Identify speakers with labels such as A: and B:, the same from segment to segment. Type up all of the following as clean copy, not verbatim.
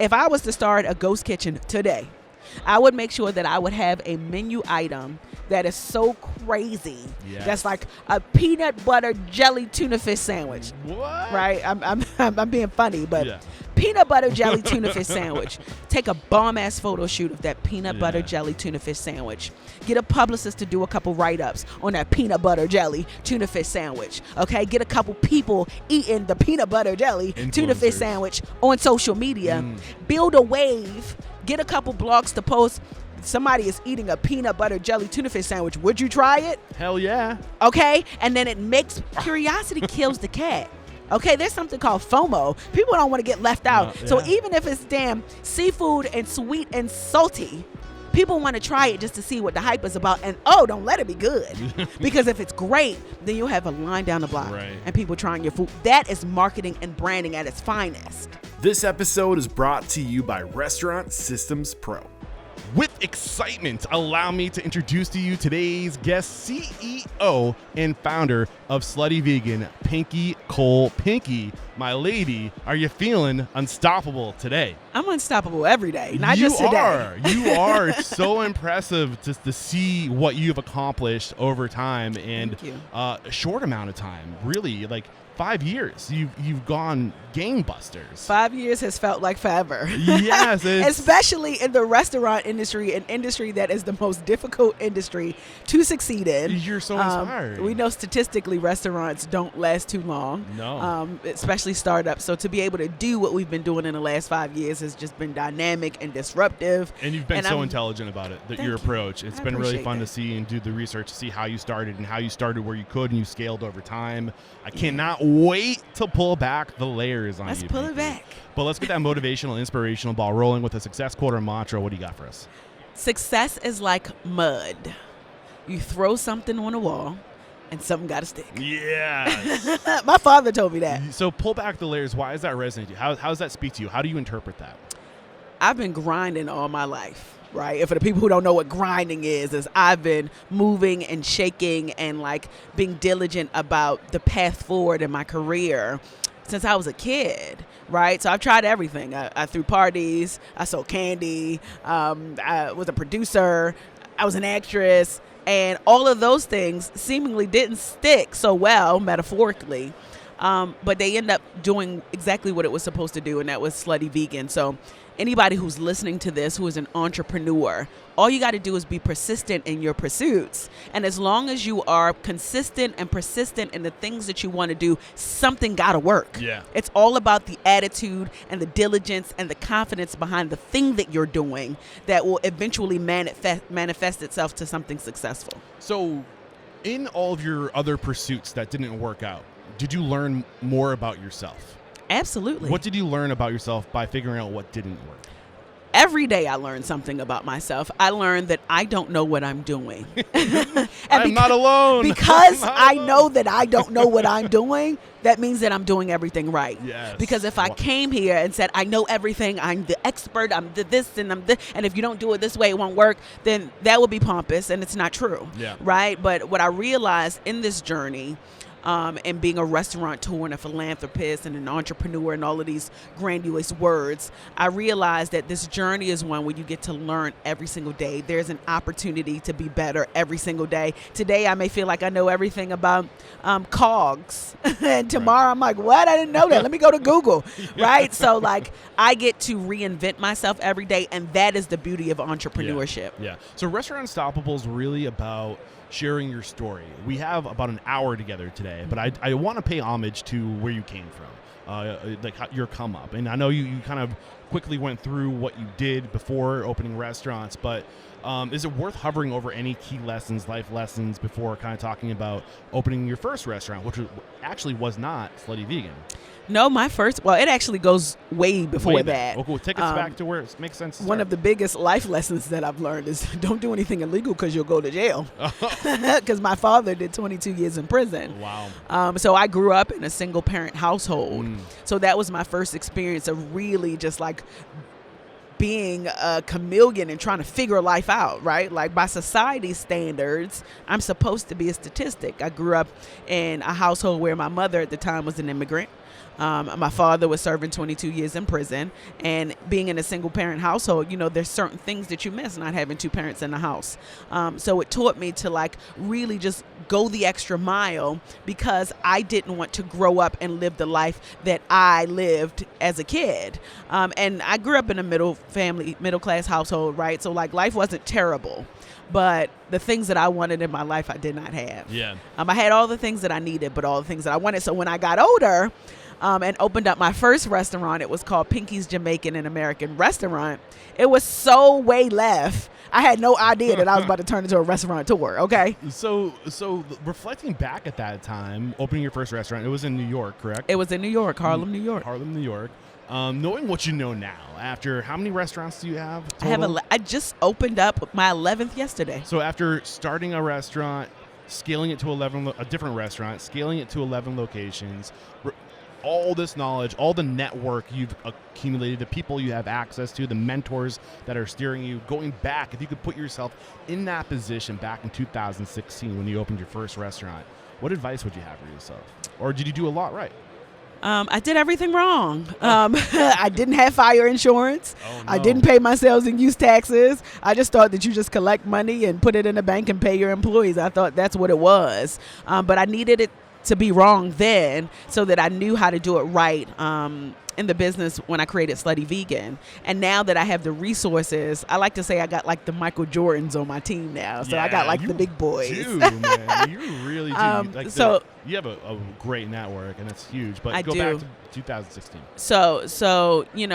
A: if I was to start a ghost kitchen today, I would make sure that I would have a menu item that is so crazy.
B: Yes.
A: That's like a peanut butter jelly tuna fish sandwich.
B: What?
A: Right? I'm being funny, but
B: Yeah.
A: peanut butter jelly tuna fish sandwich. Take a bomb ass photo shoot of that peanut butter
B: Yeah.
A: jelly tuna fish sandwich. Get a publicist to do a couple write-ups on that peanut butter jelly tuna fish sandwich. Okay, get a couple people eating the peanut butter jelly tuna fish
B: Influencers.
A: sandwich on social media. Build a wave. Get a couple blogs to post. Somebody is eating a peanut butter jelly tuna fish sandwich. Would you try it?
B: Hell yeah.
A: Okay, and then it makes curiosity kills the cat. Okay, there's something called FOMO. People don't want to get left out. So
B: Yeah.
A: even if it's damn seafood and sweet and salty, people want to try it just to see what the hype is about. And don't let it be good. Because if it's great, then you'll have a line down the block
B: Right.
A: and people trying your food. That is marketing and branding at its finest.
C: This episode is brought to you by Restaurant Systems Pro.
B: With excitement, allow me to introduce to you today's guest, CEO and founder of Slutty Vegan, Pinky Cole. Pinky, my lady, are you feeling unstoppable today?
A: I'm unstoppable every day, not just today.
B: You are. It's so impressive just to see what you've accomplished over time in
A: Thank you.
B: a short amount of time. Really, like 5 years. You've gone gangbusters.
A: 5 years has felt like forever.
B: Yes, it's-
A: especially in the restaurant industry, an industry that is the most difficult industry to succeed in.
B: You're so inspired.
A: We know statistically restaurants don't last too long.
B: No.
A: Especially startups. So to be able to do what we've been doing in the last 5 years has just been dynamic and disruptive.
B: And you've been
A: And
B: so
A: I'm-
B: intelligent about it,
A: Thank
B: your
A: you.
B: approach. It's
A: I
B: been really
A: appreciate
B: fun
A: that.
B: to see and do the research to see how you started and how you started where you could and you scaled over time. I cannot wait to pull back the layers on
A: Let's
B: you.
A: pull it
B: Pinky.
A: back.
B: But let's get that motivational, inspirational ball rolling with a success quote or mantra. What do you got for us?
A: Success is like mud. You throw something on a wall and something got to stick.
B: Yeah.
A: My father told me that.
B: So pull back the layers. Why does that resonate to you? How does that speak to you? How do you interpret that?
A: I've been grinding all my life, right? And for the people who don't know what grinding is I've been moving and shaking and like being diligent about the path forward in my career since I was a kid, right? So I've tried everything. I threw parties, I sold candy, I was a producer, I was an actress, and all of those things seemingly didn't stick so well, metaphorically. But they end up doing exactly what it was supposed to do, and that was Slutty Vegan. So anybody who's listening to this who is an entrepreneur, all you got to do is be persistent in your pursuits. And as long as you are consistent and persistent in the things that you want to do, something got to work.
B: Yeah.
A: It's all about the attitude and the diligence and the confidence behind the thing that you're doing that will eventually manifest itself to something successful.
B: So in all of your other pursuits that didn't work out, did you learn more about yourself?
A: Absolutely.
B: What did you learn about yourself by figuring out what didn't work?
A: Every day I learn something about myself. I learned that I don't know what I'm doing.
B: I'm not alone.
A: Because
B: I'm not
A: I
B: alone.
A: know that I don't know what I'm doing, that means that I'm doing everything right.
B: Yes.
A: Because if I came here and said, I know everything, I'm the expert, I'm the this and I'm this, and if you don't do it this way, it won't work, then that would be pompous and it's not true.
B: Yeah.
A: Right? But what I realized in this journey, and being a restaurateur and a philanthropist and an entrepreneur and all of these grandiose words, I realized that this journey is one where you get to learn every single day. There's an opportunity to be better every single day. Today, I may feel like I know everything about cogs. And tomorrow, I'm like, what? I didn't know that. Let me go to Google. Right? So, like, I get to reinvent myself every day, and that is the beauty of entrepreneurship.
B: Yeah. So Restaurant Unstoppable is really about sharing your story. We have about an hour together today, but I want to pay homage to where you came from, like your come up. And I know you kind of quickly went through what you did before opening restaurants, but is it worth hovering over any key lessons, life lessons, before kind of talking about opening your first restaurant, which actually was not Slutty Vegan?
A: No, my first, well, it actually goes way before
B: Way
A: that.
B: back. Okay, well, take us back to where it makes sense to
A: One
B: start.
A: of the biggest life lessons that I've learned is don't do anything illegal because you'll go to jail. Because my father did 22 years in prison.
B: Wow.
A: So I grew up in a single parent household. So that was my first experience of really just like being a chameleon and trying to figure life out, right? Like by society standards, I'm supposed to be a statistic. I grew up in a household where my mother at the time was an immigrant. My father was serving 22 years in prison, and being in a single parent household, there's certain things that you miss not having two parents in the house. So it taught me to like really just go the extra mile, because I didn't want to grow up and live the life that I lived as a kid. And I grew up in a middle class household, right? So like life wasn't terrible, but the things that I wanted in my life, I did not have.
B: Yeah.
A: I had all the things that I needed, but all the things that I wanted. So when I got older, and opened up my first restaurant, it was called Pinky's Jamaican and American Restaurant. It was so way left. I had no idea that I was about to turn into a restaurateur. Okay.
B: So reflecting back at that time, opening your first restaurant, it was in New York, correct?
A: It was in New York, Harlem, New York.
B: Harlem, New York. Knowing what you know now, after how many restaurants do you have total?
A: I just opened up my 11th yesterday.
B: So after starting a restaurant, scaling it to a different restaurant, scaling it to 11 locations, all this knowledge, all the network you've accumulated, the people you have access to, the mentors that are steering you, going back, if you could put yourself in that position back in 2016 when you opened your first restaurant, what advice would you have for yourself? Or did you do a lot right?
A: I did everything wrong. I didn't have fire insurance.
B: Oh, no.
A: I didn't pay my sales and use taxes. I just thought that you just collect money and put it in the bank and pay your employees. I thought that's what it was. But I needed it to be wrong then, so that I knew how to do it right in the business when I created Slutty Vegan. And now that I have the resources, I like to say I got like the Michael Jordans on my team now. So I got like the big boys.
B: You man. You really do. You have a great network, and it's huge. But go back to 2016.
A: So in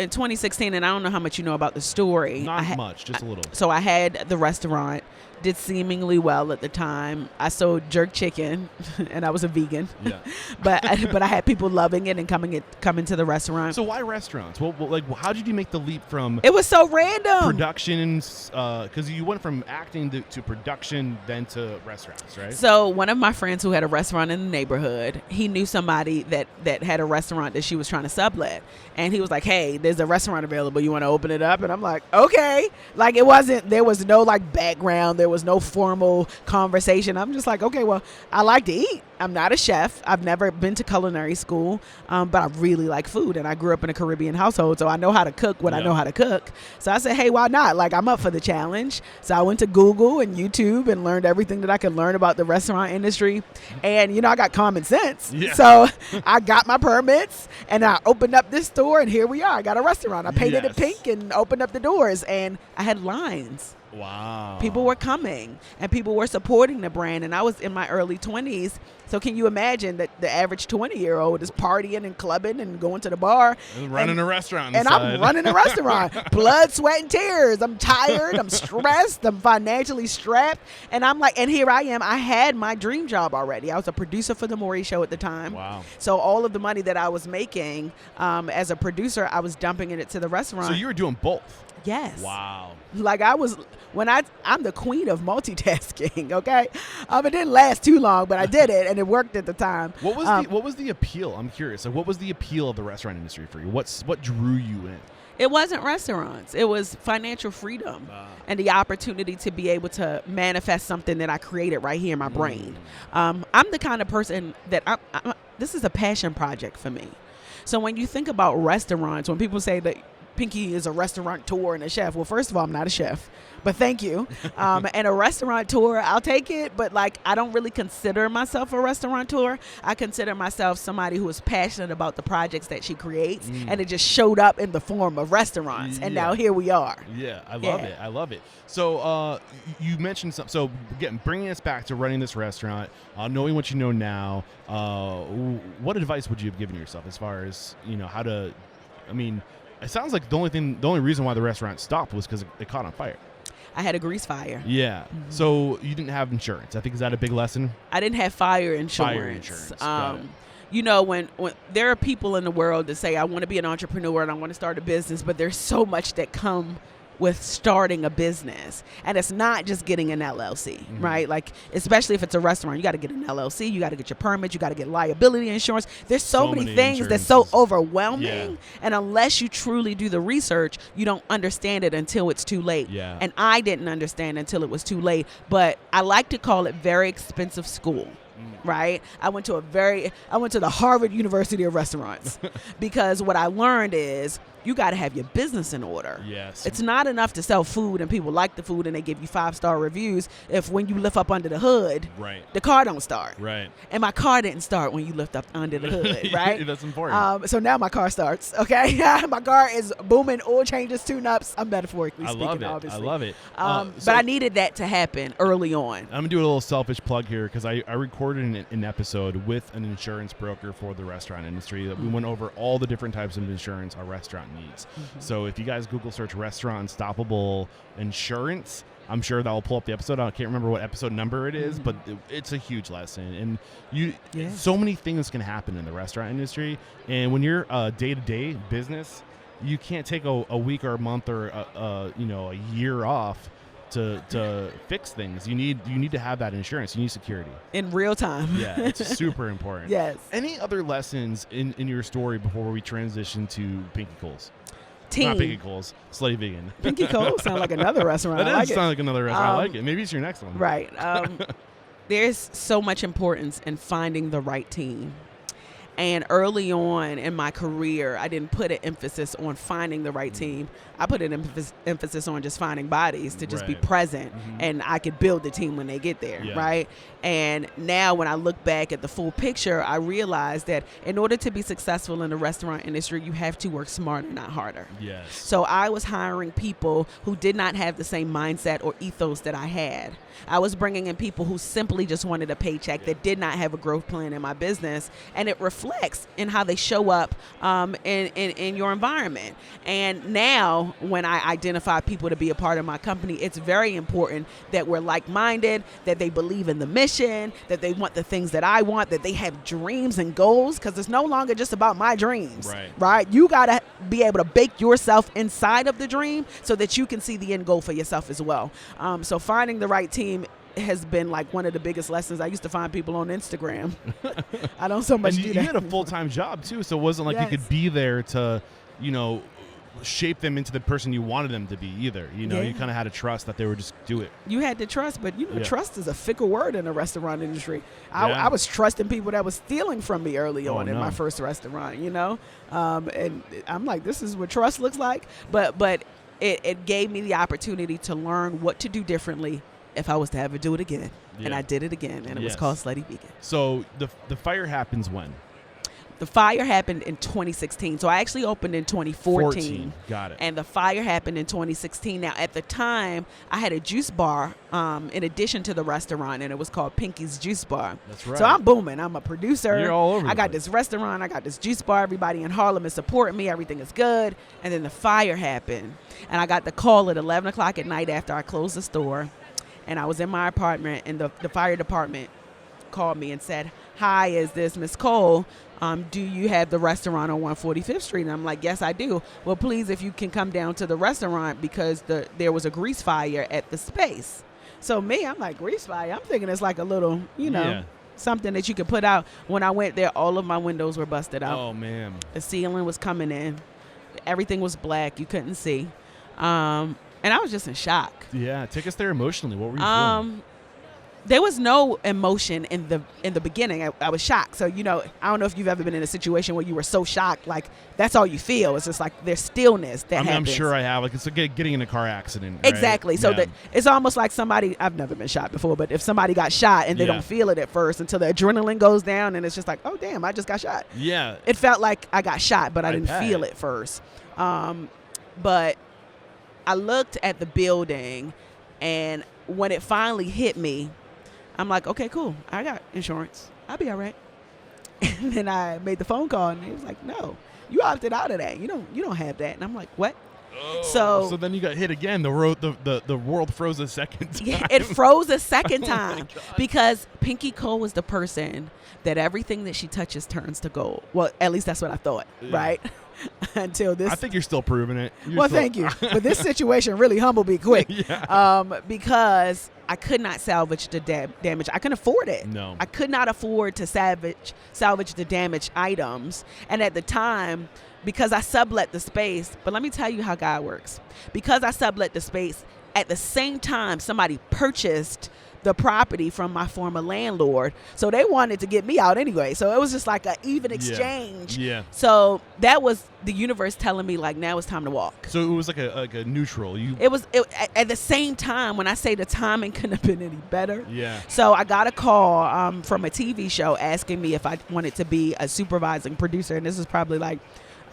A: 2016, and I don't know how much you know about the story.
B: Not much, just a little.
A: So I had the restaurant, did seemingly well at the time. I sold jerk chicken, and I was a vegan.
B: Yeah.
A: but I had people loving it and coming to the restaurant.
B: So why restaurants? Well, how did you make the leap from?
A: It was so random.
B: Production, because you went from acting to production, then to restaurants, right?
A: So one of my friends who had a restaurant in the neighborhood, he knew somebody that had a restaurant that she was trying to sublet, and he was like, "Hey, there's a restaurant available. You want to open it up?" And I'm like, "Okay." Like there was no like background. There was no formal conversation. I'm just like, okay, well, I like to eat. I'm not a chef. I've never been to culinary school, but I really like food, and I grew up in a Caribbean household, so I know how to cook I know how to cook. So I said, hey, why not? Like, I'm up for the challenge. So I went to Google and YouTube and learned everything that I could learn about the restaurant industry, and I got common sense.
B: Yeah.
A: So I got my permits, and I opened up this store, and here we are. I got a restaurant. I painted it pink and opened up the doors, and I had lines.
B: Wow.
A: People were coming, and people were supporting the brand, and I was in my early 20s. So can you imagine that the average 20-year-old is partying and clubbing and going to the bar
B: and running a restaurant
A: and
B: inside.
A: I'm running a restaurant. Blood, sweat, and tears. I'm tired. I'm stressed. I'm financially strapped. And I'm like, and here I am. I had my dream job already. I was a producer for the Maury Show at the time.
B: Wow.
A: So all of the money that I was making as a producer, I was dumping it to the restaurant.
B: So you were doing both?
A: Yes.
B: Wow.
A: Like I'm the queen of multitasking, okay? It didn't last too long, but I did it, and it worked at the time.
B: What was the appeal? I'm curious. Like, what was the appeal of the restaurant industry for you? What drew you in?
A: It wasn't restaurants. It was financial freedom and the opportunity to be able to manifest something that I created right here in my brain. I'm the kind of person that this is a passion project for me. So when you think about restaurants, when people say that Pinky is a restaurateur and a chef. Well, first of all, I'm not a chef, but thank you. And a restaurateur, I'll take it. But like, I don't really consider myself a restaurateur. I consider myself somebody who is passionate about the projects that she creates, and it just showed up in the form of restaurants. And now here we are.
B: Yeah, I love it. I love it. So you mentioned something. So again, bringing us back to running this restaurant, knowing what you know now, what advice would you have given yourself as far as how to? I mean, it sounds like the only reason why the restaurant stopped was because it caught on fire.
A: I had a grease fire.
B: Yeah. So you didn't have insurance. I think, is that a big lesson?
A: I didn't have fire insurance. When there are people in the world that say, I want to be an entrepreneur and I want to start a business, but there's so much that come with starting a business. And it's not just getting an LLC, right? Like, especially if it's a restaurant, you got to get an LLC, you got to get your permit, you got to get liability insurance. There's so many things that's so overwhelming. Yeah. And unless you truly do the research, you don't understand it until it's too late.
B: Yeah.
A: And I didn't understand until it was too late. But I like to call it very expensive school. right? I went to the Harvard University of Restaurants because what I learned is you got to have your business in order.
B: Yes.
A: It's not enough to sell food and people like the food and they give you 5-star reviews if when you lift up under the hood,
B: right,
A: the car don't start.
B: Right.
A: And my car didn't start when you lift up under the hood, right?
B: That's important.
A: So now my car starts, okay? My car is booming, oil changes, tune-ups. I'm metaphorically speaking, obviously.
B: I love it.
A: But I needed that to happen early on.
B: I'm going to do a little selfish plug here because I recorded an episode with an insurance broker for the restaurant industry that we went over all the different types of insurance our restaurant needs. Mm-hmm. So if you guys Google search Restaurant Unstoppable Insurance, I'm sure that will pull up the episode. I can't remember what episode number it is, but it's a huge lesson. And so many things can happen in the restaurant industry. And when you're a day-to-day business, you can't take a week or a month or a year off to fix things. You need to have that insurance. You need security
A: In real time.
B: Yeah, it's super important.
A: Yes.
B: Any other lessons in your story before we transition to Pinky Cole's?
A: Team.
B: Not Pinky Cole's, Slutty Vegan.
A: Pinky Cole sound like another restaurant.
B: That
A: I
B: does
A: like
B: sound
A: it.
B: like another restaurant. I like it. Maybe it's your next one.
A: Right. There's so much importance in finding the right team. And early on in my career, I didn't put an emphasis on finding the right team. I put an emphasis on just finding bodies to just be present, and I could build the team when they get there, right? And now when I look back at the full picture, I realize that in order to be successful in the restaurant industry, you have to work smarter, not harder.
B: Yes.
A: So I was hiring people who did not have the same mindset or ethos that I had. I was bringing in people who simply just wanted a paycheck, that did not have a growth plan in my business, and it reflects in how they show up in your environment. And now when I identify people to be a part of my company, it's very important that we're like-minded, that they believe in the mission, that they want the things that I want, that they have dreams and goals, because it's no longer just about my dreams, right? You got to be able to bake yourself inside of the dream so that you can see the end goal for yourself as well. So finding the right team has been like one of the biggest lessons. I used to find people on Instagram. I don't so much do that.
B: You had a full-time job too, so it wasn't like you could be there to, shape them into the person you wanted them to be either. You kind of had to trust that they would just do it.
A: You had to trust, but trust is a fickle word in the restaurant industry. I was trusting people that was stealing from me early on in my first restaurant, and I'm like, this is what trust looks like. But it gave me the opportunity to learn what to do differently if I was to ever do it again. And I did it again, and it was called Slutty Vegan.
B: So the fire happens when?
A: The fire happened in 2016. So I actually opened in 2014.
B: Got it.
A: And the fire happened in 2016. Now, at the time, I had a juice bar in addition to the restaurant, and it was called Pinky's Juice Bar.
B: That's right.
A: So I'm booming. I'm a producer.
B: You're all over.
A: I got this restaurant. I got this juice bar. Everybody in Harlem is supporting me. Everything is good. And then the fire happened. And I got the call at 11 o'clock at night after I closed the store. And I was in my apartment, and the fire department called me and said, "Hi, is this Miss Cole? Do you have the restaurant on 145th Street?" And I'm like, "Yes, I do." "Well, please, if you can come down to the restaurant because there was a grease fire at the space." So I'm like, grease fire? I'm thinking it's like a little, something that you could put out. When I went there, all of my windows were busted out.
B: Oh, man.
A: The ceiling was coming in. Everything was black. You couldn't see. And I was just in shock.
B: Yeah, take us there emotionally. What were you feeling?
A: There was no emotion in the beginning. I was shocked. So, I don't know if you've ever been in a situation where you were so shocked, like that's all you feel. It's just like there's stillness that happens.
B: I'm sure I have. Like it's like getting in a car accident. Right?
A: Exactly. So that it's almost like somebody, I've never been shot before, but if somebody got shot and they don't feel it at first until the adrenaline goes down and it's just like, oh, damn, I just got shot.
B: Yeah.
A: It felt like I got shot, but I didn't feel it first. But I looked at the building, and when it finally hit me, I'm like, okay, cool. I got insurance. I'll be all right. And then I made the phone call, and he was like, no, you opted out of that. You don't have that. And I'm like, what?
B: Oh,
A: so
B: then you got hit again. The world froze a second time.
A: Yeah, it froze a second time because Pinky Cole was the person that everything that she touches turns to gold. Well, at least that's what I thought, right? Until this.
B: I think you're still proving it.
A: Thank you. But this situation really humbled me quick. Because I could not salvage the damage. I couldn't afford it.
B: No.
A: I could not afford to salvage the damaged items. And at the time, because I sublet the space, but let me tell you how God works. Because I sublet the space, at the same time, somebody purchased the property from my former landlord. So they wanted to get me out anyway. So it was just like an even exchange.
B: Yeah.
A: So that was the universe telling me, like, now it's time to walk.
B: So it was like a neutral.
A: It was at the same time, when I say the timing couldn't have been any better.
B: Yeah.
A: So I got a call from a TV show asking me if I wanted to be a supervising producer. And this is probably like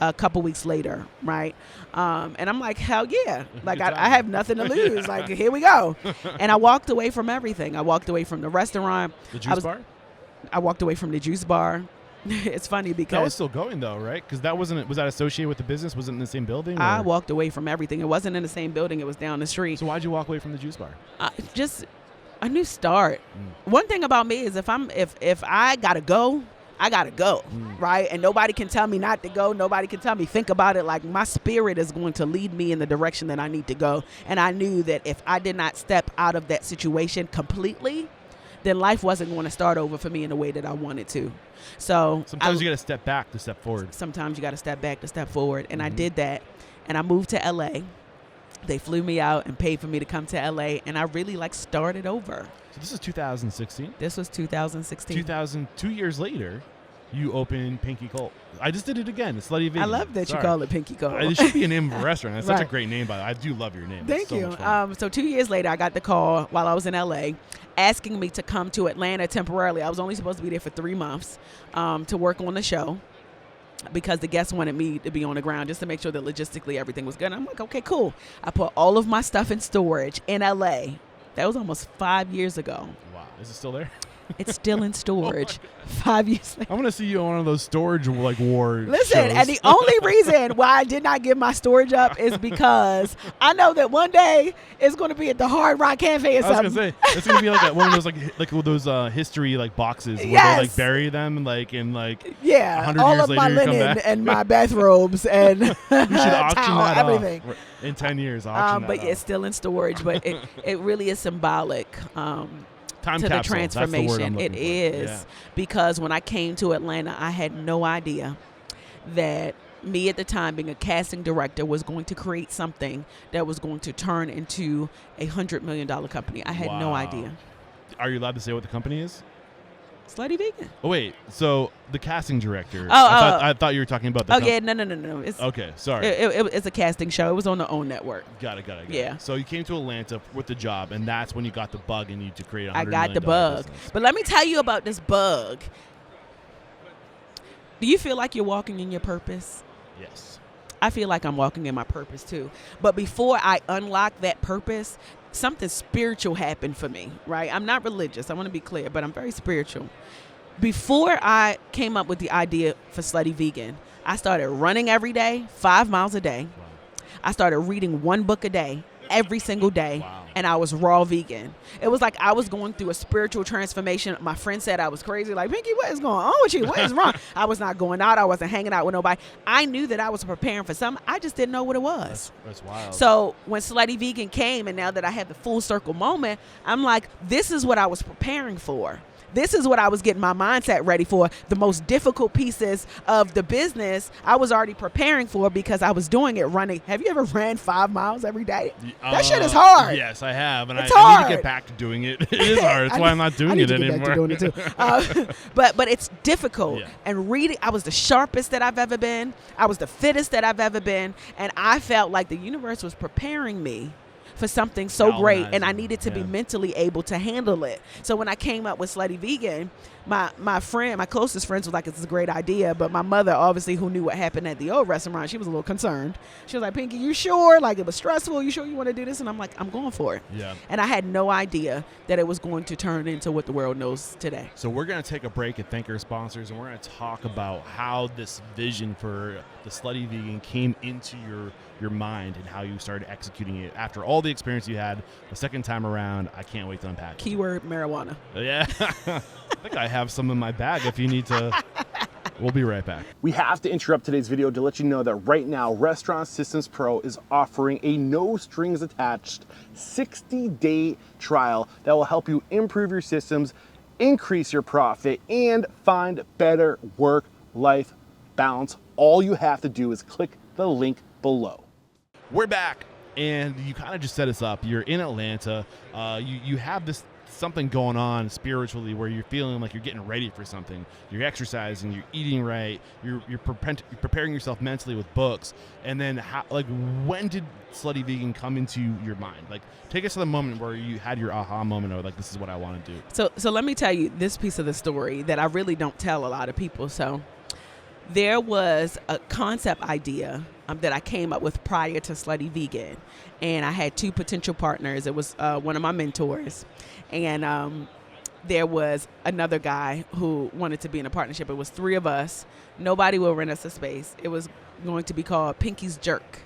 A: a couple weeks later, right? And I'm like, hell yeah. Like, I have nothing to lose. Like, here we go. And I walked away from everything. I walked away from the restaurant.
B: The juice bar?
A: I walked away from the juice bar. It's funny because...
B: That was still going, though, right? Because that was that associated with the business? Was it in the same building?
A: I walked away from everything. It wasn't in the same building. It was down the street.
B: So why'd you walk away from the juice bar?
A: Just a new start. One thing about me is if I gotta go, I gotta go, right? And nobody can tell me not to go. Nobody can tell me think about it. Like, my spirit is going to lead me in the direction that I need to go. And I knew that if I did not step out of that situation completely, then life wasn't going to start over for me in the way that I wanted to. So
B: sometimes you got to step back to step forward.
A: Sometimes you got to step back to step forward. And I did that. And I moved to LA. They flew me out and paid for me to come to LA. And I really started over.
B: So this is 2016?
A: This was 2016.
B: 2 years later, you opened Pinky Colt. I just did it again. It's Slutty Vegan.
A: I love that you call it Pinky Colt.
B: It should be a name of a restaurant. That's
A: Right.
B: such a great name, by the way. I do love your name.
A: Thank you. So 2 years later, I got the call while I was in LA asking me to come to Atlanta temporarily. I was only supposed to be there for 3 months to work on the show because the guests wanted me to be on the ground just to make sure that logistically everything was good. And I'm like, okay, cool. I put all of my stuff in storage in LA. That was almost 5 years ago.
B: Wow. Is it still there?
A: It's still in storage 5 years later.
B: I'm going to see you on one of those storage war
A: Listen,
B: shows.
A: and the only reason why I did not give my storage up is because I know that one day it's going to be at the Hard Rock Cafe or something.
B: I was going to say, it's going to be like one of those those history boxes where
A: Yes.
B: they bury them in 100
A: all
B: years
A: of
B: later
A: my
B: you come
A: linen
B: back.
A: and my bathrobes and
B: You should auction
A: towel,
B: that
A: everything.
B: off in 10 years. Auction
A: But
B: that
A: it's
B: off.
A: still in storage. But it really is symbolic.
B: Time
A: to
B: capsule.
A: the transformation.
B: That's the word I'm
A: It
B: looking for.
A: is
B: Yeah.
A: because when I came to Atlanta, I had no idea that me at the time being a casting director was going to create something that was going to turn into a $100 million company. I had no
B: Wow.
A: idea.
B: Are you allowed to say what the company is?
A: Slutty Vegan.
B: Oh, wait. So the casting director.
A: Oh,
B: I thought you were talking about the
A: yeah, no. It's
B: Okay, sorry.
A: it's a casting show. It was on the OWN network.
B: Got it.
A: Yeah.
B: So you came to Atlanta with the job, and that's when you got the bug and you to create a $100
A: I got the
B: million
A: bug.
B: business.
A: But let me tell you about this bug. Do you feel like you're walking in your purpose?
B: Yes.
A: I feel like I'm walking in my purpose too. But before I unlock that purpose, something spiritual happened for me, right? I'm not religious. I want to be clear, but I'm very spiritual. Before I came up with the idea for Slutty Vegan, I started running every day, 5 miles a day.
B: Wow.
A: I started reading 1 book a day, every single day.
B: Wow.
A: And I was raw vegan. It was like I was going through a spiritual transformation. My friend said I was crazy. Like, Pinky, what is going on with you? What is wrong? I was not going out. I wasn't hanging out with nobody. I knew that I was preparing for something. I just didn't know what it was.
B: That's wild.
A: So when Slutty Vegan came, and now that I had the full circle moment, I'm like, this is what I was preparing for. This is what I was getting my mindset ready for. The most difficult pieces of the business, I was already preparing for because I was doing it running. Have you ever ran 5 miles every day? That shit is hard.
B: Yes, I have. And
A: It's
B: I need
A: hard.
B: to get back to doing it. It is hard. That's why I'm not doing it anymore.
A: I need to get back to doing it too. But it's difficult.
B: Yeah.
A: And reading, I was the sharpest that I've ever been. I was the fittest that I've ever been. And I felt like the universe was preparing me for something so great, and I needed to be mentally able to handle it. So when I came up with Slutty Vegan, my friend, my closest friends was like, it's a great idea, but my mother, obviously, who knew what happened at the old restaurant, she was a little concerned. She was like, Pinky, you sure? Like, it was stressful. You sure you want to do this? And I'm like, I'm going for it.
B: Yeah.
A: And I had no idea that it was going to turn into what the world knows today.
B: So we're going to take a break and thank our sponsors, and we're going to talk about how this vision for the Slutty Vegan came into your mind and how you started executing it after all the experience you had the second time around. I can't wait to unpack it.
A: Keyword marijuana.
B: Yeah. I think I have some in my bag if you need to. We'll be right back.
C: We have to interrupt today's video to let you know that right now Restaurant Systems Pro is offering a no strings attached 60-day trial that will help you improve your systems, increase your profit, and find better work-life balance. All you have to do is click the link below.
B: We're back, and you kind of just set us up. You're in Atlanta. You have this something going on spiritually where you're feeling like you're getting ready for something. You're exercising, you're eating right, you're preparing yourself mentally with books. And then when did Slutty Vegan come into your mind? Like, take us to the moment where you had your aha moment or like, this is what I want to do.
A: So let me tell you this piece of the story that I really don't tell a lot of people. So there was a concept idea that I came up with prior to Slutty Vegan. And I had 2 potential partners. It was one of my mentors. And there was another guy who wanted to be in a partnership. It was 3 of us. Nobody will rent us a space. It was going to be called Pinky's Jerk,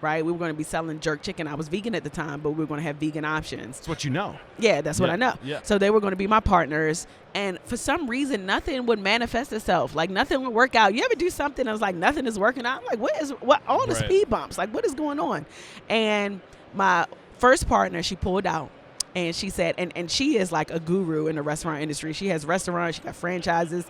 A: right? We were going to be selling jerk chicken. I was vegan at the time, but we were going to have vegan options.
B: That's what you know.
A: Yeah, that's what I know.
B: Yeah.
A: So they were going to be my partners. And for some reason, nothing would manifest itself. Like, nothing would work out. You ever do something and it's like, nothing is working out? I'm like, what all the speed bumps? Like, what is going on? And my first partner, she pulled out. And she said, and she is like a guru in the restaurant industry. She has restaurants, she got franchises.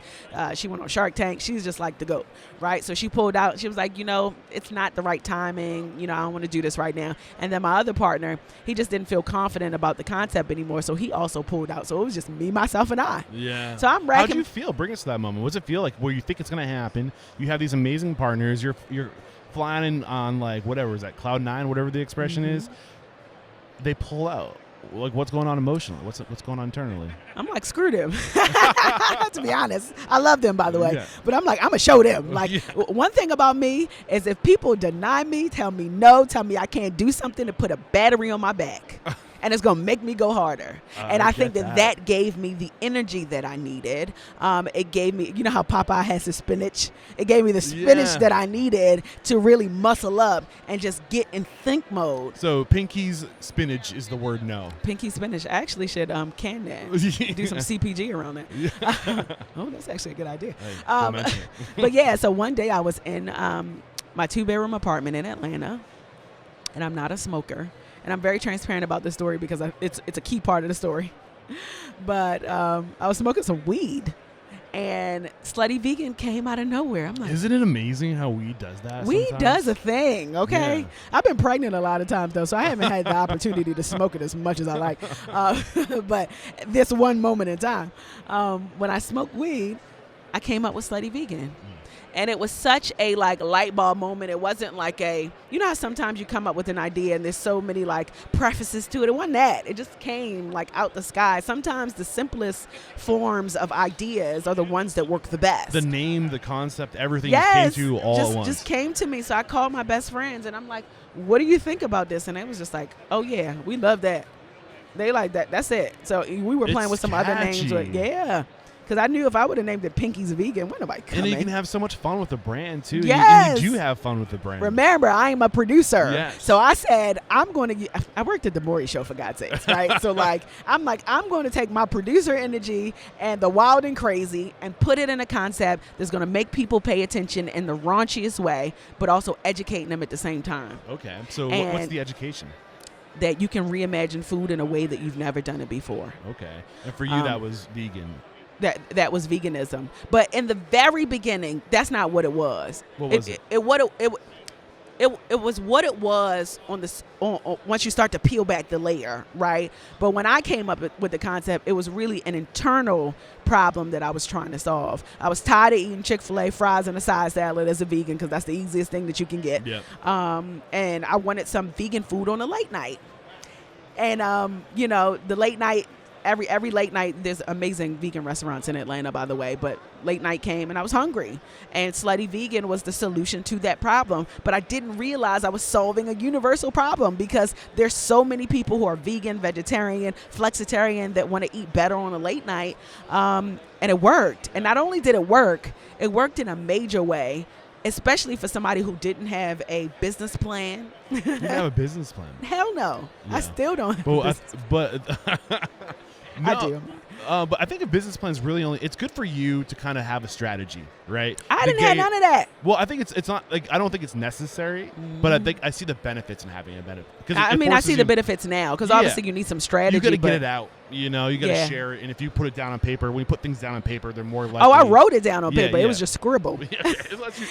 A: She went on Shark Tank. She's just like the GOAT, right? So she pulled out. She was like, it's not the right timing. I don't want to do this right now. And then my other partner, he just didn't feel confident about the concept anymore. So he also pulled out. So it was just me, myself, and I.
B: Yeah.
A: So I'm
B: How do you feel? Bring us to that moment. What does it feel like where you think it's going to happen? You have these amazing partners. You're flying on like, whatever is that, cloud 9, whatever the expression is. They pull out. Like, what's going on emotionally? What's going on internally?
A: I'm like, screw them. To be honest, I love them, by the way. Yeah. But I'm like, I'm gonna show them. Like, one thing about me is if people deny me, tell me no, tell me I can't do something, to put a battery on my back. And it's going to make me go harder. And I think that gave me the energy that I needed. It gave me, how Popeye has the spinach? It gave me the spinach that I needed to really muscle up and just get in think mode.
B: So Pinky's spinach is the word no.
A: Pinky spinach. I actually should can that. Do some CPG around that. Oh, that's actually a good idea.
B: Hey,
A: but yeah, so one day I was in my 2-bedroom apartment in Atlanta, and I'm not a smoker. And I'm very transparent about this story because it's a key part of the story. But I was smoking some weed, and Slutty Vegan came out of nowhere. I'm like,
B: isn't it amazing how weed does that?
A: Weed
B: sometimes?
A: does a thing, okay?
B: Yeah.
A: I've been pregnant a lot of times, though, so I haven't had the opportunity to smoke it as much as I like. But this one moment in time, when I smoked weed, I came up with Slutty Vegan. And it was such a light bulb moment. It wasn't like how sometimes you come up with an idea and there's so many prefaces to it. It wasn't that. It just came out the sky. Sometimes the simplest forms of ideas are the ones that work the best.
B: The name, the concept, everything came to you all at once.
A: Just came to me. So I called my best friends and I'm like, what do you think about this? And they was just like, oh yeah, we love that. They like that. That's it. So we were playing with some other names. Yeah. Because I knew if I would have named it Pinky's Vegan, wouldn't nobody come.
B: And you can have so much fun with the brand, too.
A: Yes.
B: You do have fun with the brand.
A: Remember, I am a producer.
B: Yes.
A: So I said, I worked at the Maury Show, for God's sakes, right? So I'm going to take my producer energy and the wild and crazy and put it in a concept that's going to make people pay attention in the raunchiest way, but also educating them at the same time.
B: Okay. So what's the education?
A: That you can reimagine food in a way that you've never done it before.
B: Okay. And for you, that was vegan.
A: That was veganism, but in the very beginning, that's not what it was.
B: What was it?
A: It was what it was once you start to peel back the layer, right? But when I came up with the concept, it was really an internal problem that I was trying to solve. I was tired of eating Chick-fil-A fries and a side salad as a vegan because that's the easiest thing that you can get.
B: Yep.
A: And I wanted some vegan food on a late night, and the late night. Every late night, there's amazing vegan restaurants in Atlanta, by the way, but late night came and I was hungry. And Slutty Vegan was the solution to that problem. But I didn't realize I was solving a universal problem because there's so many people who are vegan, vegetarian, flexitarian that want to eat better on a late night. And it worked. And not only did it work in a major way, especially for somebody who didn't have a business plan.
B: You have a business plan?
A: Hell no. Yeah. I still don't have
B: No,
A: I do.
B: But I think a business plan is really it's good for you to kind of have a strategy, right?
A: I didn't have none of that.
B: Well, I think it's not I don't think it's necessary, but I see the benefits in having a benefit.
A: I see the benefits now because obviously you need some strategy.
B: You got to get it out. You got to share it. And if you put it down on paper, when you put things down on paper, they're more likely.
A: Oh, I wrote it down on paper. It was just scribbled.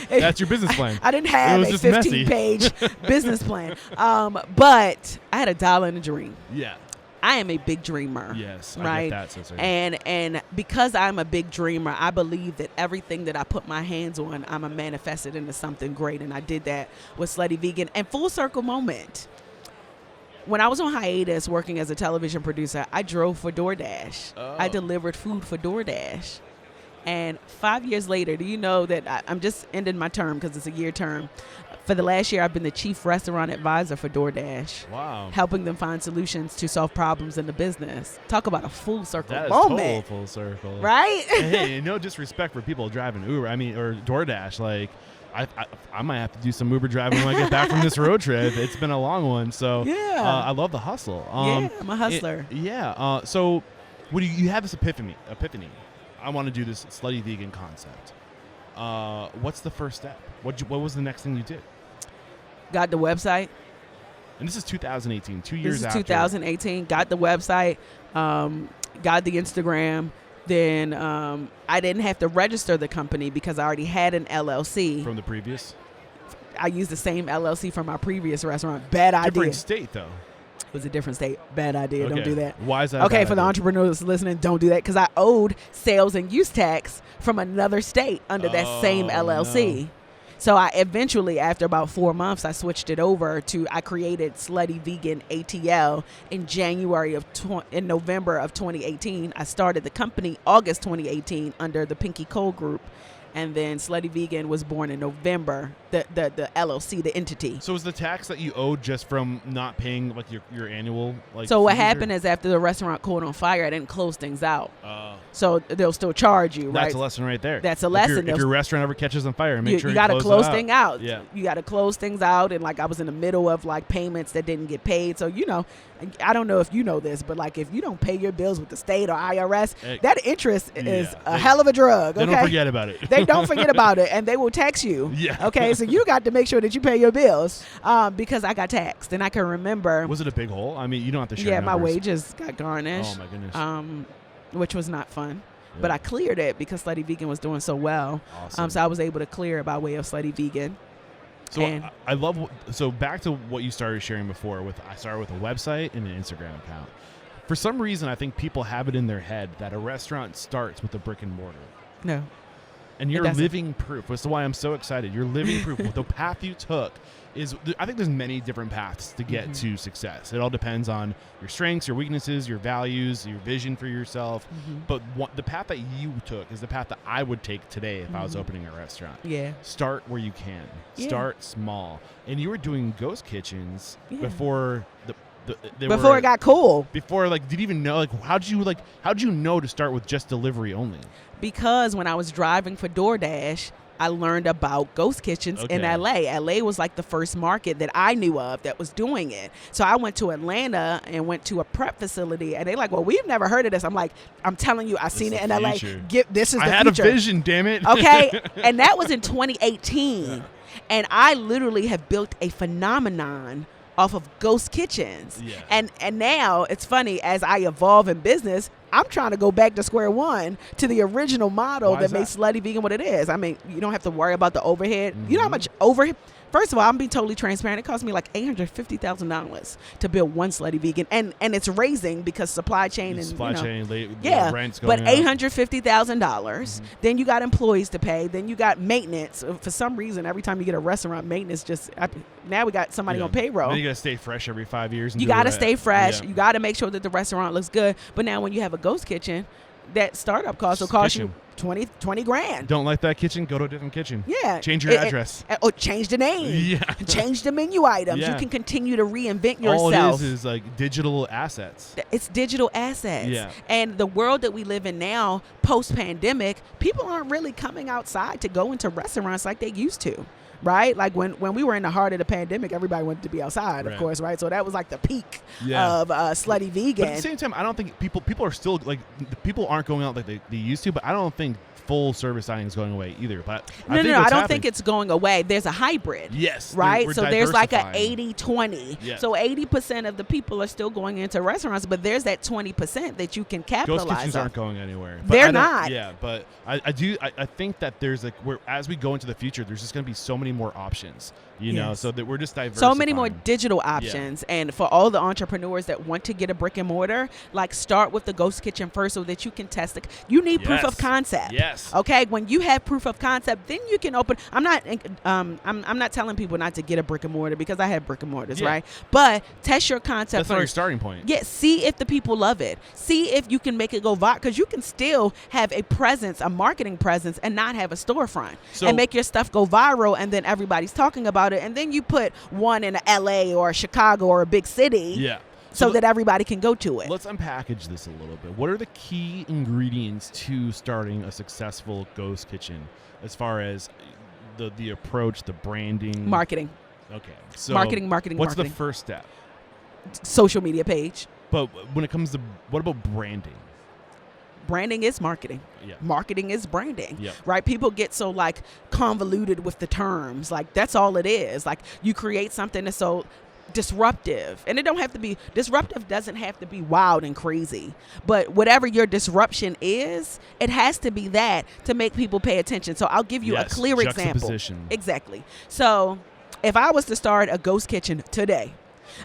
B: That's your business plan.
A: I didn't have a 15-page business plan. But I had $1 in a dream.
B: Yeah.
A: I am a big dreamer.
B: Yes,
A: right?
B: I get that, sister.
A: And because I'm a big dreamer, I believe that everything that I put my hands on, I'm a manifest it into something great. And I did that with Slutty Vegan. And full circle moment. When I was on hiatus working as a television producer, I drove for DoorDash.
B: Oh.
A: I delivered food for DoorDash. And 5 years later, do you know that I'm just ending my term because it's a year term. For the last year, I've been the chief restaurant advisor for DoorDash.
B: Wow.
A: Helping them find solutions to solve problems in the business. Talk about a full circle
B: That is
A: moment.
B: total full circle.
A: Right?
B: Hey, no disrespect for people driving Uber, or DoorDash. Like, I might have to do some Uber driving when I get back from this road trip. It's been a long one. So
A: Yeah.
B: I love the hustle.
A: Yeah, I'm a hustler.
B: So when you have this epiphany, I want to do this Slutty Vegan concept. What's the first step? What was the next thing you did?
A: Got the website.
B: And this is 2018, 2 years
A: This is
B: after.
A: 2018. Got the website. Got the Instagram. Then I didn't have to register the company because I already had an LLC.
B: From the previous?
A: I used the same LLC from my previous restaurant. Bad idea.
B: Different state, though.
A: It was a different state. Bad idea.
B: Okay.
A: Don't do that.
B: Why is that?
A: Okay,
B: bad
A: for the
B: idea?
A: entrepreneurs listening, don't do that because I owed sales and use tax from another state under that same LLC.
B: No.
A: So I eventually, after about 4 months, I switched it over to, I created Slutty Vegan ATL in November of 2018. I started the company August 2018 under the Pinky Cole Group. And then Slutty Vegan was born in November, the LLC, the entity.
B: So is the tax that you owed just from not paying like your annual like?
A: So what
B: fees,
A: happened is after the restaurant caught on fire, I didn't close things out.
B: Oh.
A: So they'll still charge you, right?
B: That's a lesson right there.
A: That's a lesson.
B: If your restaurant ever catches on fire, make sure
A: you got to close things out.
B: Yeah.
A: You got to close things out. And like I was in the middle of like payments that didn't get paid. So, I don't know if you know this, but like if you don't pay your bills with the state or IRS, that interest is a hell of a drug.
B: They
A: Okay?
B: don't forget about it.
A: They don't forget about it, and they will tax you.
B: Yeah.
A: Okay, so you got to make sure that you pay your bills because I got taxed, and I can remember.
B: Was it a big hole? I mean, you don't have to share.
A: Yeah, my
B: numbers.
A: wages got garnished.
B: Oh my goodness.
A: Which was not fun.
B: Yeah.
A: But I cleared it because Slutty Vegan was doing so well.
B: Awesome.
A: So I was able to clear it by way of Slutty Vegan.
B: So
A: and
B: I love. So back to what you started sharing before. I started with a website and an Instagram account. For some reason, I think people have it in their head that a restaurant starts with a brick and mortar.
A: No.
B: And you're
A: doesn't.
B: living proof. That's why I'm so excited. You're living proof. The path you took is, I think there's many different paths to get to success. It all depends on your strengths, your weaknesses, your values, your vision for yourself. But the path that you took is the path that I would take today if I was opening a restaurant.
A: Yeah.
B: Start where you can.
A: Yeah.
B: Start small. And you were doing ghost kitchens
A: Yeah.
B: before
A: Before it got cool.
B: Before, like, did you even know, like, how'd you know to start with just delivery only?
A: Because when I was driving for DoorDash, I learned about ghost kitchens in LA. LA was like the first market that I knew of that was doing it. So I went to Atlanta and went to a prep facility, and they're like, well, we've never heard of this. I'm like, I'm telling you, I've seen it in LA. This is the future.
B: I had a vision, damn it.
A: Okay? And that was in 2018. Yeah. And I literally have built a phenomenon off of ghost kitchens.
B: Yeah.
A: And now it's funny, as I evolve in business, I'm trying to go back to square one to the original model that made Slutty Vegan what it is. I mean, you don't have to worry about the overhead. You know how much overhead? First of all, I'm being totally transparent. It cost me like $850,000 to build one Slutty Vegan, and it's raising because supply chain rent's going up. $850,000. Then you got employees to pay. Then you got maintenance. For some reason, every time you get a restaurant, maintenance now we got somebody on payroll.
B: Then you got to stay fresh every 5 years.
A: You got to stay fresh. Yeah. You got to make sure that the restaurant looks good. But now when you have a ghost kitchen, that startup cost will cost you $20 grand.
B: Don't like that kitchen? Go to a different kitchen.
A: Yeah.
B: Change your address.
A: Or change the name.
B: Yeah.
A: Change the menu items. Yeah. You can continue to reinvent yourself.
B: All it is like digital assets.
A: It's digital assets.
B: Yeah.
A: And the world that we live in now, post-pandemic, people aren't really coming outside to go into restaurants like they used to. Right? Like when we were in the heart of the pandemic, everybody wanted to be outside, of course, right? So that was like the peak of Slutty Vegan.
B: But at the same time, I don't think people are still, like, people aren't going out like they used to, but I don't think full service dining is going away either. But
A: I don't think it's going away. There's a hybrid.
B: Yes.
A: Right? So there's like a 80-20. Yes. So 80% of the people are still going into restaurants, but there's that 20% that you can capitalize on.
B: Ghost kitchens aren't going anywhere.
A: They're not.
B: Yeah, but I think that there's like, as we go into the future, there's just going to be so many more options, you know,
A: Yes.
B: so that we're just diversifying.
A: So many more digital options. And for all the entrepreneurs that want to get a brick and mortar, like start with the ghost kitchen first so that you can test it. You need proof of
B: Yes.
A: concept.
B: Yes.
A: Okay. When you have proof of concept, then you can open. I'm not telling people not to get a brick and mortar because I have brick and mortars,
B: Yeah.
A: right? But test your concept
B: That's not your
A: first.
B: starting point.
A: Yeah, see if the people love it. See if you can make it go viral, because you can still have a presence, a marketing presence, and not have a storefront,
B: So-
A: and make your stuff go viral, and then everybody's talking about it, and then you put one in LA or Chicago or a big city,
B: Yeah.
A: so
B: let-
A: that everybody can go to it.
B: Let's unpackage this a little bit. What are the key ingredients to starting a successful ghost kitchen as far as the approach, the branding?
A: Marketing,
B: Okay. So
A: marketing.
B: what's the first step?
A: Social media page.
B: But when it comes to, what about branding?
A: Branding is marketing.
B: Yeah.
A: Marketing is branding.
B: Yep.
A: Right? People get so like convoluted with the terms. Like that's all it is. Like you create something that's so disruptive, and it don't have to be disruptive. Doesn't have to be wild and crazy, but whatever your disruption is, it has to be that to make people pay attention. So I'll give you
B: Yes,
A: a clear example.
B: juxtaposition.
A: Exactly. So if I was to start a ghost kitchen today,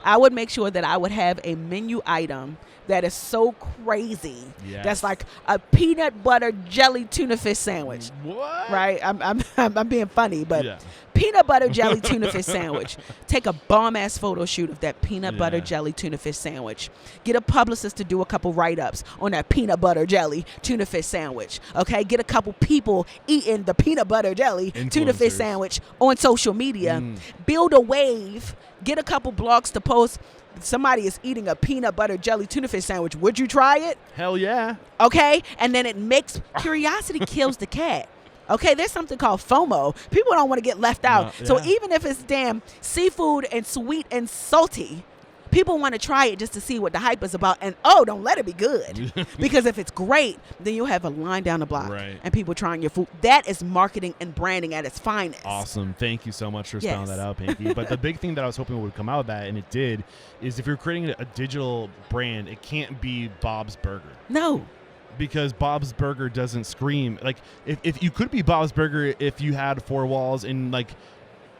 A: I would make sure that I would have a menu item that is so crazy.
B: Yes.
A: That's like a peanut butter jelly tuna fish sandwich.
B: What?
A: Right? I'm being funny, but
B: Yeah.
A: peanut butter jelly tuna fish sandwich. Take a bomb ass photo shoot of that peanut butter
B: Yeah.
A: jelly tuna fish sandwich. Get a publicist to do a couple write-ups on that peanut butter jelly tuna fish sandwich. Okay? Get a couple people eating the peanut butter jelly tuna fish
B: Influencers.
A: sandwich on social media. Build a wave. Get a couple blogs to post. Somebody is eating a peanut butter jelly tuna fish sandwich. Would you try it?
B: Hell yeah.
A: Okay? And then it makes curiosity kills the cat. Okay, there's something called FOMO. People don't want to get left out.
B: No,
A: So
B: yeah.
A: even if it's damn seafood and sweet and salty, people want to try it just to see what the hype is about. And don't let it be good. Because if it's great, then you'll have a line down the block
B: Right.
A: and people trying your food. That is marketing and branding at its finest.
B: Awesome. Thank you so much for spelling
A: Yes.
B: that out, Pinky. But the big thing that I was hoping would come out of that, and it did, is if you're creating a digital brand, it can't be Bob's Burger.
A: No.
B: Because Bob's Burger doesn't scream. Like, if you could be Bob's Burger if you had four walls and, like,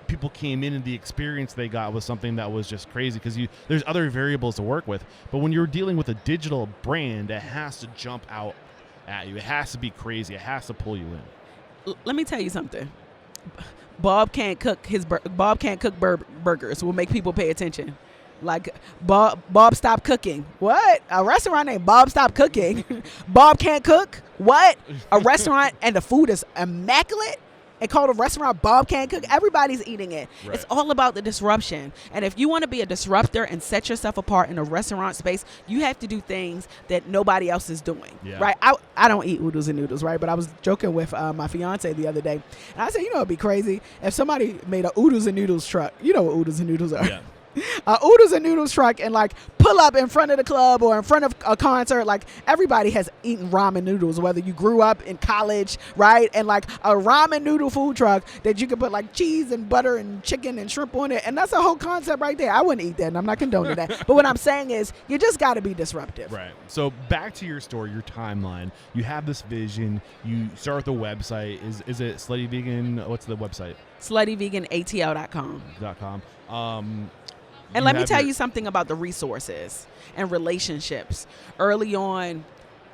B: people came in and the experience they got was something that was just crazy, because there's other variables to work with. But when you're dealing with a digital brand, it has to jump out at you. It has to be crazy. It has to pull you in.
A: Let me tell you something. Bob can't cook burgers. Will make people pay attention. Like Bob stopped cooking. What? A restaurant named Bob stopped cooking. Bob can't cook. What? A restaurant and the food is immaculate and called a restaurant Bob can't cook. Everybody's eating it.
B: Right.
A: It's all about the disruption. And if you want to be a disruptor and set yourself apart in a restaurant space, you have to do things that nobody else is doing.
B: Yeah.
A: Right? I don't eat oodles and noodles, right? But I was joking with my fiance the other day, and I said, you know, it'd be crazy if somebody made a oodles and noodles truck. You know what oodles and noodles are?
B: Yeah.
A: Oodles and noodles truck, and like pull up in front of the club or in front of a concert. Like everybody has eaten ramen noodles, whether you grew up in college, right? And like a ramen noodle food truck that you can put like cheese and butter and chicken and shrimp on it, and that's a whole concept right there. I wouldn't eat that, and I'm not condoning that. But what I'm saying is, you just got to be disruptive.
B: Right. So back to your story, your timeline. You have this vision. You start with a website. Is it Slutty Vegan? What's the website?
A: SluttyVeganATL.com.
B: .com.
A: And let me tell you something about the resources and relationships. Early on,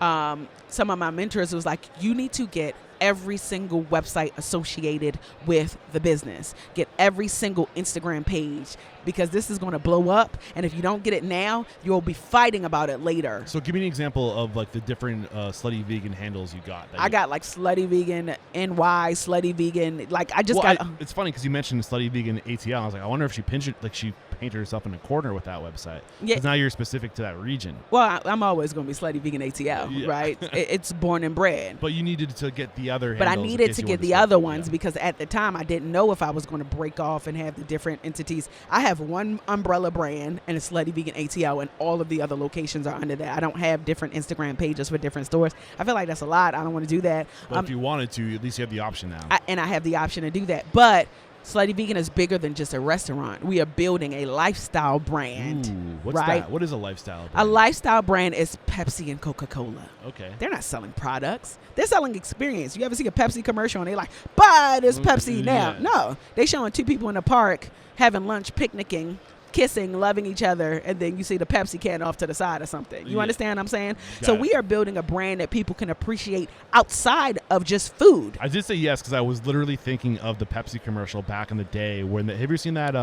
A: some of my mentors was like, you need to get every single website associated with the business. Get every single Instagram page, because this is going to blow up. And if you don't get it now, you'll be fighting about it later.
B: So give me an example of like the different Slutty Vegan handles you got.
A: I got like Slutty Vegan NY, Slutty Vegan. Like I just got.
B: It's funny because you mentioned Slutty Vegan ATL. I was like, I wonder if she painted herself in a corner with that website.
A: Yeah.
B: 'Cause now you're specific to that region.
A: Well, I'm always going to be Slutty Vegan ATL,
B: Yeah.
A: right? It's born and bred.
B: But you needed to get the other.
A: But I
B: handles in
A: needed
B: case
A: to
B: you
A: get
B: wanted
A: the
B: switch.
A: other ones
B: Yeah.
A: because at the time I didn't know if I was going to break off and have the different entities. I have one umbrella brand and it's Slutty Vegan ATL, and all of the other locations are under that. I don't have different Instagram pages for different stores. I feel like that's a lot. I don't want to do that.
B: But if you wanted to, at least you have the option now.
A: And I have the option to do that. But Slutty Vegan is bigger than just a restaurant. We are building a lifestyle brand.
B: Ooh, what's
A: right?
B: that? What is a lifestyle brand?
A: A lifestyle brand is Pepsi and Coca-Cola.
B: Okay.
A: They're not selling products. They're selling experience. You ever see a Pepsi commercial and they're like, buy this Pepsi now?
B: Yeah.
A: No. They showing two people in the park having lunch, picnicking, kissing, loving each other, and then you see the Pepsi can off to the side or something. You understand what I'm saying?
B: Got
A: So
B: it.
A: we are building a brand that people can appreciate outside of just food.
B: I did say yes because I was literally thinking of the Pepsi commercial back in the day. When have you ever seen that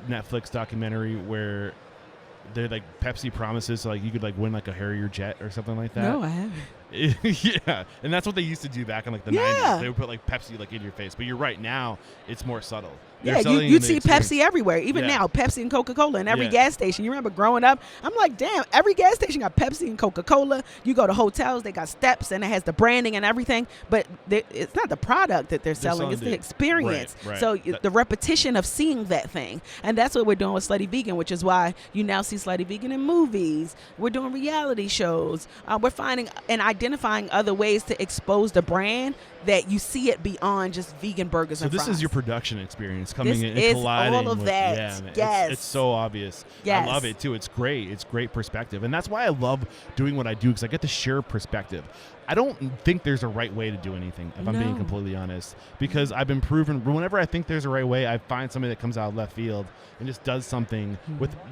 B: Netflix documentary where they're like Pepsi promises so, like you could like win like a Harrier jet or something like that?
A: No, I haven't.
B: Yeah, and that's what they used to do back in like the 90s. They would put like Pepsi like in your face. But you're right, now it's more subtle.
A: Yeah, you'd see Pepsi everywhere. Even now, Pepsi and Coca-Cola in every gas station. You remember growing up? I'm like, damn, every gas station got Pepsi and Coca-Cola. You go to hotels, they got steps, and it has the branding and everything. But it's not the product that they're selling. It's the experience.
B: Right.
A: So the repetition of seeing that thing. And that's what we're doing with Slutty Vegan, which is why you now see Slutty Vegan in movies. We're doing reality shows. We're finding and identifying other ways to expose the brand that you see it beyond just vegan burgers and fries.
B: So this is your production experience coming in and
A: is
B: colliding
A: all of
B: with,
A: that.
B: Yeah, man,
A: Yes.
B: it's so obvious.
A: Yes.
B: I love it too. It's great. It's great perspective. And that's why I love doing what I do because I get to share perspective. I don't think there's a right way to do anything, if I'm being completely honest, because I've been proven whenever I think there's a right way, I find somebody that comes out of left field and just does something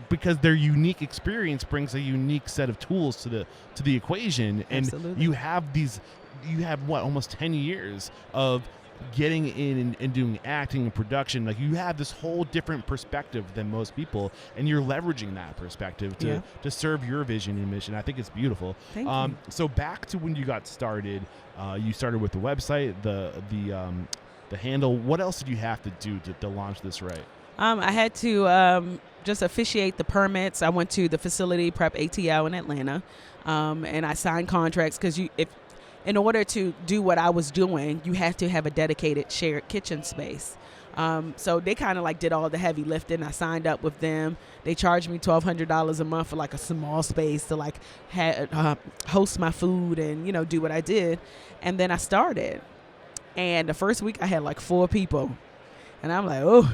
B: because their unique experience brings a unique set of tools to the equation. And
A: Absolutely.
B: you have almost 10 years of getting in and doing acting and production. Like you have this whole different perspective than most people, and you're leveraging that perspective to serve your vision and mission. I think it's beautiful.
A: Thank you.
B: So back to when you got started, you started with the website, the handle. What else did you have to do to launch this right?
A: I had to just officiate the permits. I went to the facility Prep ATL in Atlanta, and I signed contracts because in order to do what I was doing, you have to have a dedicated shared kitchen space. So they kind of like did all the heavy lifting. I signed up with them. They charged me $1,200 a month for like a small space to like host my food and, do what I did. And then I started. And the first week I had like 4 people. And I'm like, oh,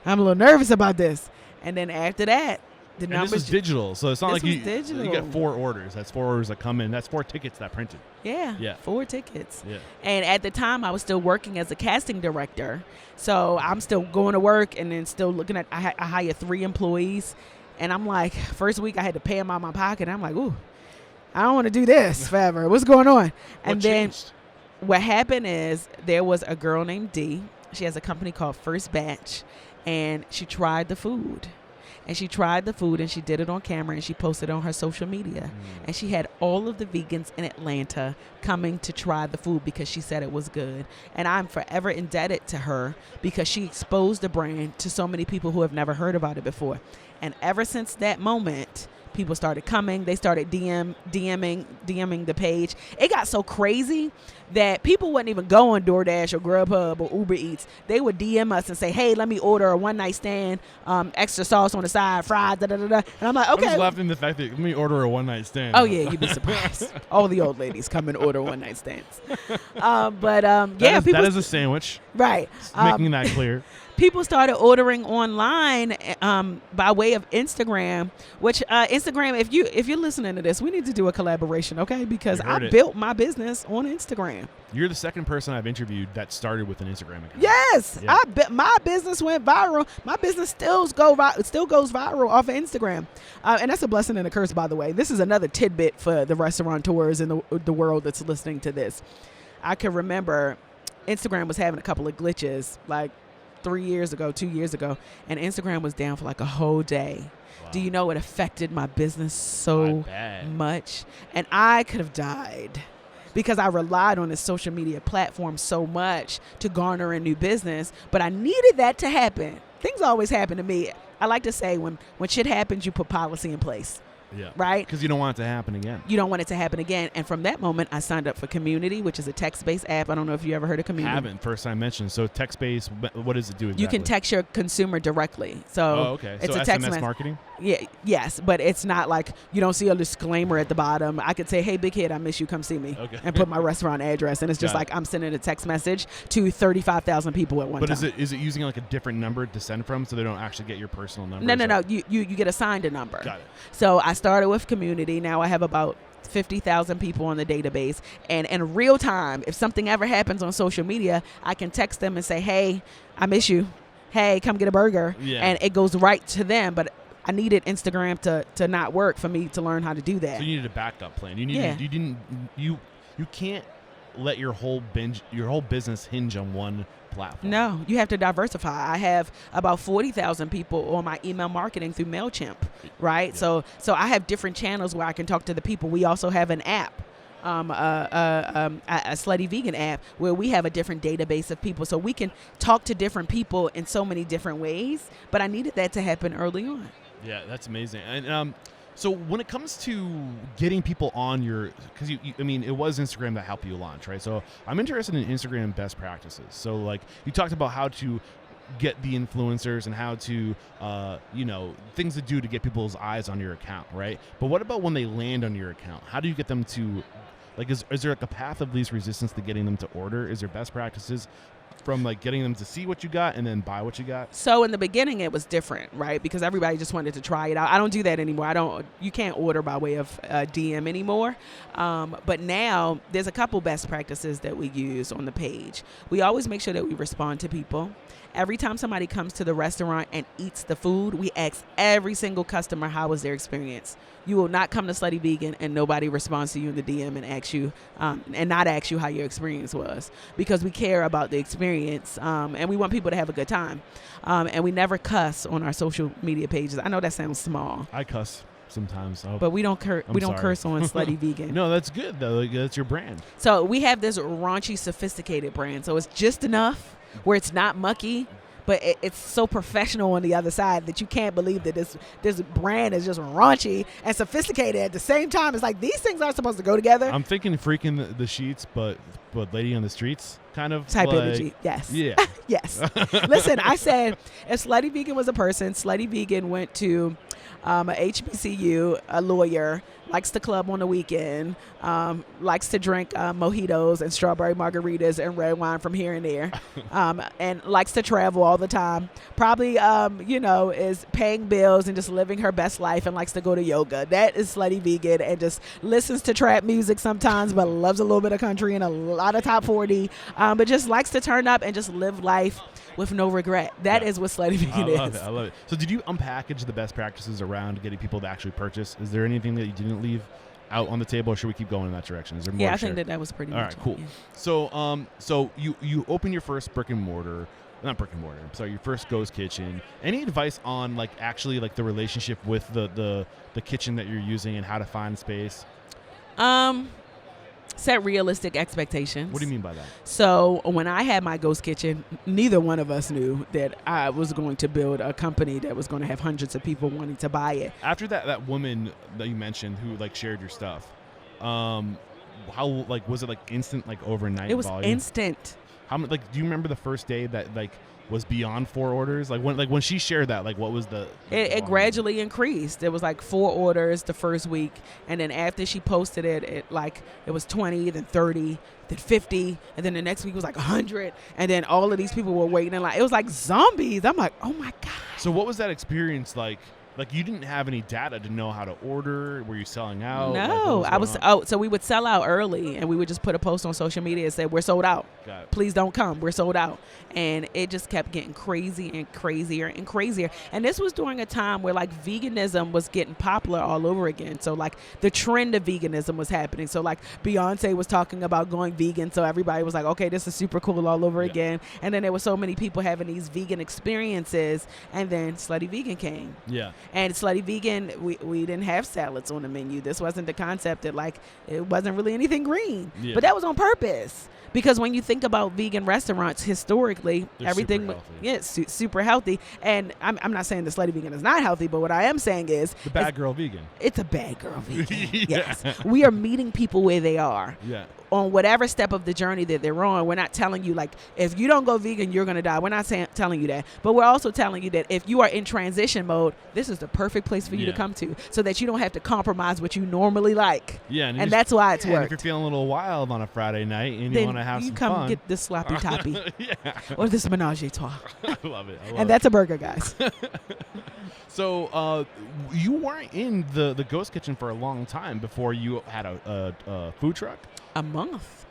A: I'm a little nervous about this. And then after that, the numbers.
B: This was digital, so it's not like you
A: digital.
B: get 4 orders. That's 4 orders that come in. That's 4 tickets that printed.
A: Yeah. 4 tickets.
B: Yeah.
A: And at the time, I was still working as a casting director. So I'm still going to work and then still looking at, I hired 3 employees. And I'm like, first week I had to pay them out of my pocket. I'm like, ooh, I don't want to do this forever. What's going on? And then what happened is there was a girl named Dee. She has a company called First Batch. And she tried the food. And she tried the food and she did it on camera and she posted it on her social media. And she had all of the vegans in Atlanta coming to try the food because she said it was good. And I'm forever indebted to her because she exposed the brand to so many people who have never heard about it before. And ever since that moment, people started coming. They started DMing the page. It got so crazy that people wouldn't even go on DoorDash or Grubhub or Uber Eats. They would DM us and say, hey, let me order a one-night stand, extra sauce on the side, fries, da-da-da-da. And I'm like, okay.
B: I'm just laughing at the fact that let me order a one-night stand.
A: Oh, yeah, you'd be surprised. All the old ladies come and order one-night stands.
B: That is a sandwich.
A: Right.
B: Making that clear.
A: People started ordering online by way of Instagram, which Instagram, if you're listening to this, we need to do a collaboration, okay? Because I built my business on Instagram.
B: You're the second person I've interviewed that started with an Instagram account.
A: Yes, yeah. My business went viral. My business still goes viral off of Instagram, and that's a blessing and a curse, by the way. This is another tidbit for the restaurateurs in the world that's listening to this. I can remember Instagram was having a couple of glitches, like 2 years ago, and Instagram was down for like a whole day. Wow. Do you know it affected my business so much? And I could have died because I relied on this social media platform so much to garner a new business, but I needed that to happen. Things always happen to me. I like to say when shit happens, you put policy in place.
B: Yeah.
A: Right?
B: Because you don't want it to happen again.
A: You don't want it to happen again. And from that moment, I signed up for Community, which is a text-based app. I don't know if you ever heard of Community.
B: Haven't. First time mentioned. So text-based, what does it do exactly?
A: You can text your consumer directly. So
B: okay.
A: it's
B: so
A: a text
B: SMS marketing?
A: Yeah, yes, but it's not like you don't see a disclaimer at the bottom. I could say, hey, big head, I miss you. Come see me.
B: Okay.
A: And put my restaurant address. And it's just like I'm sending a text message to 35,000 people at one time.
B: But is it using like a different number to send from so they don't actually get your personal number?
A: No. You get assigned a number.
B: Got it.
A: So I started with Community. Now I have about 50,000 people on the database. And in real time, if something ever happens on social media, I can text them and say, hey, I miss you. Hey, come get a burger.
B: Yeah.
A: And it goes right to them. But I needed Instagram to not work for me to learn how to do that.
B: So you needed a backup plan. You can't let your whole business hinge on one platform.
A: No, you have to diversify. I have about 40,000 people on my email marketing through MailChimp, right? Yeah. So I have different channels where I can talk to the people. We also have an app, a Slutty Vegan app, where we have a different database of people. So we can talk to different people in so many different ways. But I needed that to happen early on.
B: Yeah, that's amazing. And so when it comes to getting people on your, because it was Instagram that helped you launch, right? So I'm interested in Instagram best practices. So like you talked about how to get the influencers and how to, things to do to get people's eyes on your account, right? But what about when they land on your account? How do you get them to, like, is there like a path of least resistance to getting them to order? Is there best practices from like getting them to see what you got and then buy what you got?
A: So in the beginning it was different, right? Because everybody just wanted to try it out. I don't do that anymore. You can't order by way of DM anymore. But now there's a couple best practices that we use on the page. We always make sure that we respond to people. Every time somebody comes to the restaurant and eats the food, we ask every single customer how was their experience. You will not come to Slutty Vegan and nobody responds to you in the DM and ask you and not ask you how your experience was, because we care about the experience and we want people to have a good time. And we never cuss on our social media pages. I know that sounds small.
B: I cuss sometimes,
A: but we don't curse on Slutty Vegan.
B: No, that's good though. Like, that's your brand.
A: So we have this raunchy, sophisticated brand. So it's just enough where it's not mucky, but it's so professional on the other side that you can't believe that this brand is just raunchy and sophisticated at the same time. It's like these things aren't supposed to go together.
B: I'm thinking freaking the sheets, but Lady on the Streets kind of
A: type
B: like,
A: energy. Yes.
B: Yeah.
A: Yes. Listen, I said if Slutty Vegan was a person, Slutty Vegan went to a HBCU, a lawyer, likes to club on the weekend, likes to drink mojitos and strawberry margaritas and red wine from here and there, and likes to travel all the time. Probably, is paying bills and just living her best life and likes to go to yoga. That is Slutty Vegan, and just listens to trap music sometimes, but loves a little bit of country and a lot of top 40, but just likes to turn up and just live life with no regret. That is what Slutty Vegan is.
B: I love it. So did you unpackage the best practices around getting people to actually purchase? Is there anything that you didn't leave out on the table, or should we keep going in that direction? Is there more?
A: Yeah, I think that was pretty much
B: all right, cool.
A: Yeah.
B: So you open your first your first ghost kitchen. Any advice on like actually like the relationship with the kitchen that you're using and how to find space?
A: Set realistic expectations.
B: What do you mean by that?
A: So when I had my ghost kitchen, neither one of us knew that I was going to build a company that was going to have hundreds of people wanting to buy it.
B: After that woman that you mentioned who like shared your stuff, how like was it like instant, like overnight?
A: It was
B: volume?
A: instant.
B: How do you remember the first day that like was beyond 4 orders? Like when she shared that, like what was the
A: it gradually increased. It was like 4 orders the first week, and then after she posted it was 20, then 30, then 50, and then the next week was like 100, and then all of these people were waiting in line. It was like zombies. I'm like, oh my god.
B: So what was that experience like? Like you didn't have any data to know how to order. Were you selling out?
A: No, so we would sell out early, and we would just put a post on social media and say, we're sold out. Please don't come. We're sold out. And it just kept getting crazy and crazier and crazier. And this was during a time where like veganism was getting popular all over again. So like the trend of veganism was happening. So like Beyonce was talking about going vegan. So everybody was like, okay, this is super cool all over again. And then there were so many people having these vegan experiences, and then Slutty Vegan came.
B: Yeah.
A: And Slutty Vegan, we didn't have salads on the menu. This wasn't the concept that, like, it wasn't really anything green.
B: Yeah.
A: But that was on purpose. Because when you think about vegan restaurants, historically,
B: They're
A: everything,
B: super healthy.
A: yeah, it's super healthy. And I'm not saying the Slutty Vegan is not healthy, but what I am saying is
B: The bad girl vegan.
A: it's a bad girl vegan.
B: Yeah.
A: Yes, we are meeting people where they are.
B: Yeah.
A: On whatever step of the journey that they're on. We're not telling you, like, if you don't go vegan, you're going to die. We're not telling you that. But we're also telling you that if you are in transition mode, this is the perfect place for you to
B: Yeah.
A: come to, so that you don't have to compromise what you normally like.
B: Yeah.
A: And that's why it's
B: And if
A: worked.
B: you're feeling a little wild on a Friday night and you
A: Then
B: want to have
A: you
B: some
A: come
B: fun.
A: get this sloppy toppy
B: Yeah.
A: or this menage a trois.
B: I love it.
A: And that's a burger, guys.
B: So you weren't in the Ghost Kitchen for a long time before you had a food truck?
A: A month.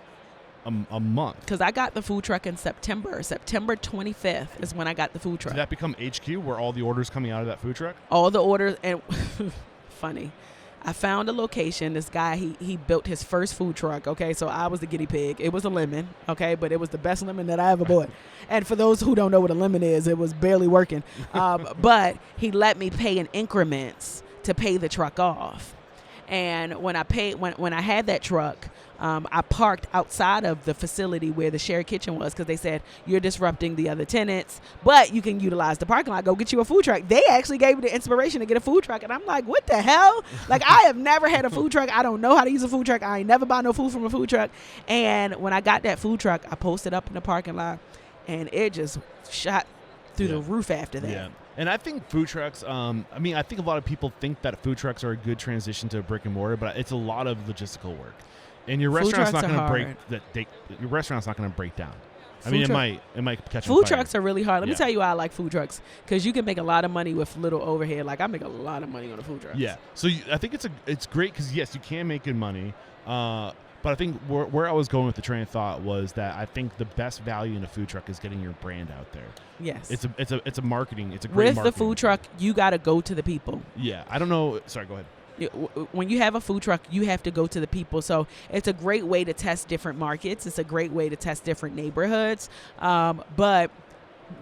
B: A month.
A: Because I got the food truck in September. September 25th is when I got the food truck.
B: Did that become HQ where all the orders coming out of that food truck?
A: All the orders, and funny, I found a location. This guy, he built his first food truck. Okay, so I was the guinea pig. It was a lemon. Okay, but it was the best lemon that I ever bought. And for those who don't know what a lemon is, it was barely working. But he let me pay in increments to pay the truck off. And when I had that truck, I parked outside of the facility where the shared kitchen was, because they said, you're disrupting the other tenants, but you can utilize the parking lot. Go get you a food truck. They actually gave me the inspiration to get a food truck. And I'm like, what the hell? Like, I have never had a food truck. I don't know how to use a food truck. I ain't never buy no food from a food truck. And when I got that food truck, I posted up in the parking lot, and it just shot through the roof after that.
B: Yeah. And I think food trucks, I think a lot of people think that food trucks are a good transition to brick and mortar, but it's a lot of logistical work. And your restaurant's not going to break your restaurant's not going to break down. It might catch on
A: Food
B: fire.
A: trucks are really hard. Let me
B: Yeah.
A: tell you why I like food trucks, because you can make a lot of money with little overhead. Like, I make a lot of money on the food trucks.
B: Yeah. So I think it's great because, yes, you can make good money. But I think where I was going with the train of thought was that I think the best value in a food truck is getting your brand out there.
A: Yes.
B: It's a marketing. It's a great
A: With
B: marketing
A: the food truck, you got to go to the people.
B: Yeah. I don't know. Sorry, go ahead.
A: When you have a food truck, you have to go to the people. So it's a great way to test different markets. It's a great way to test different neighborhoods. But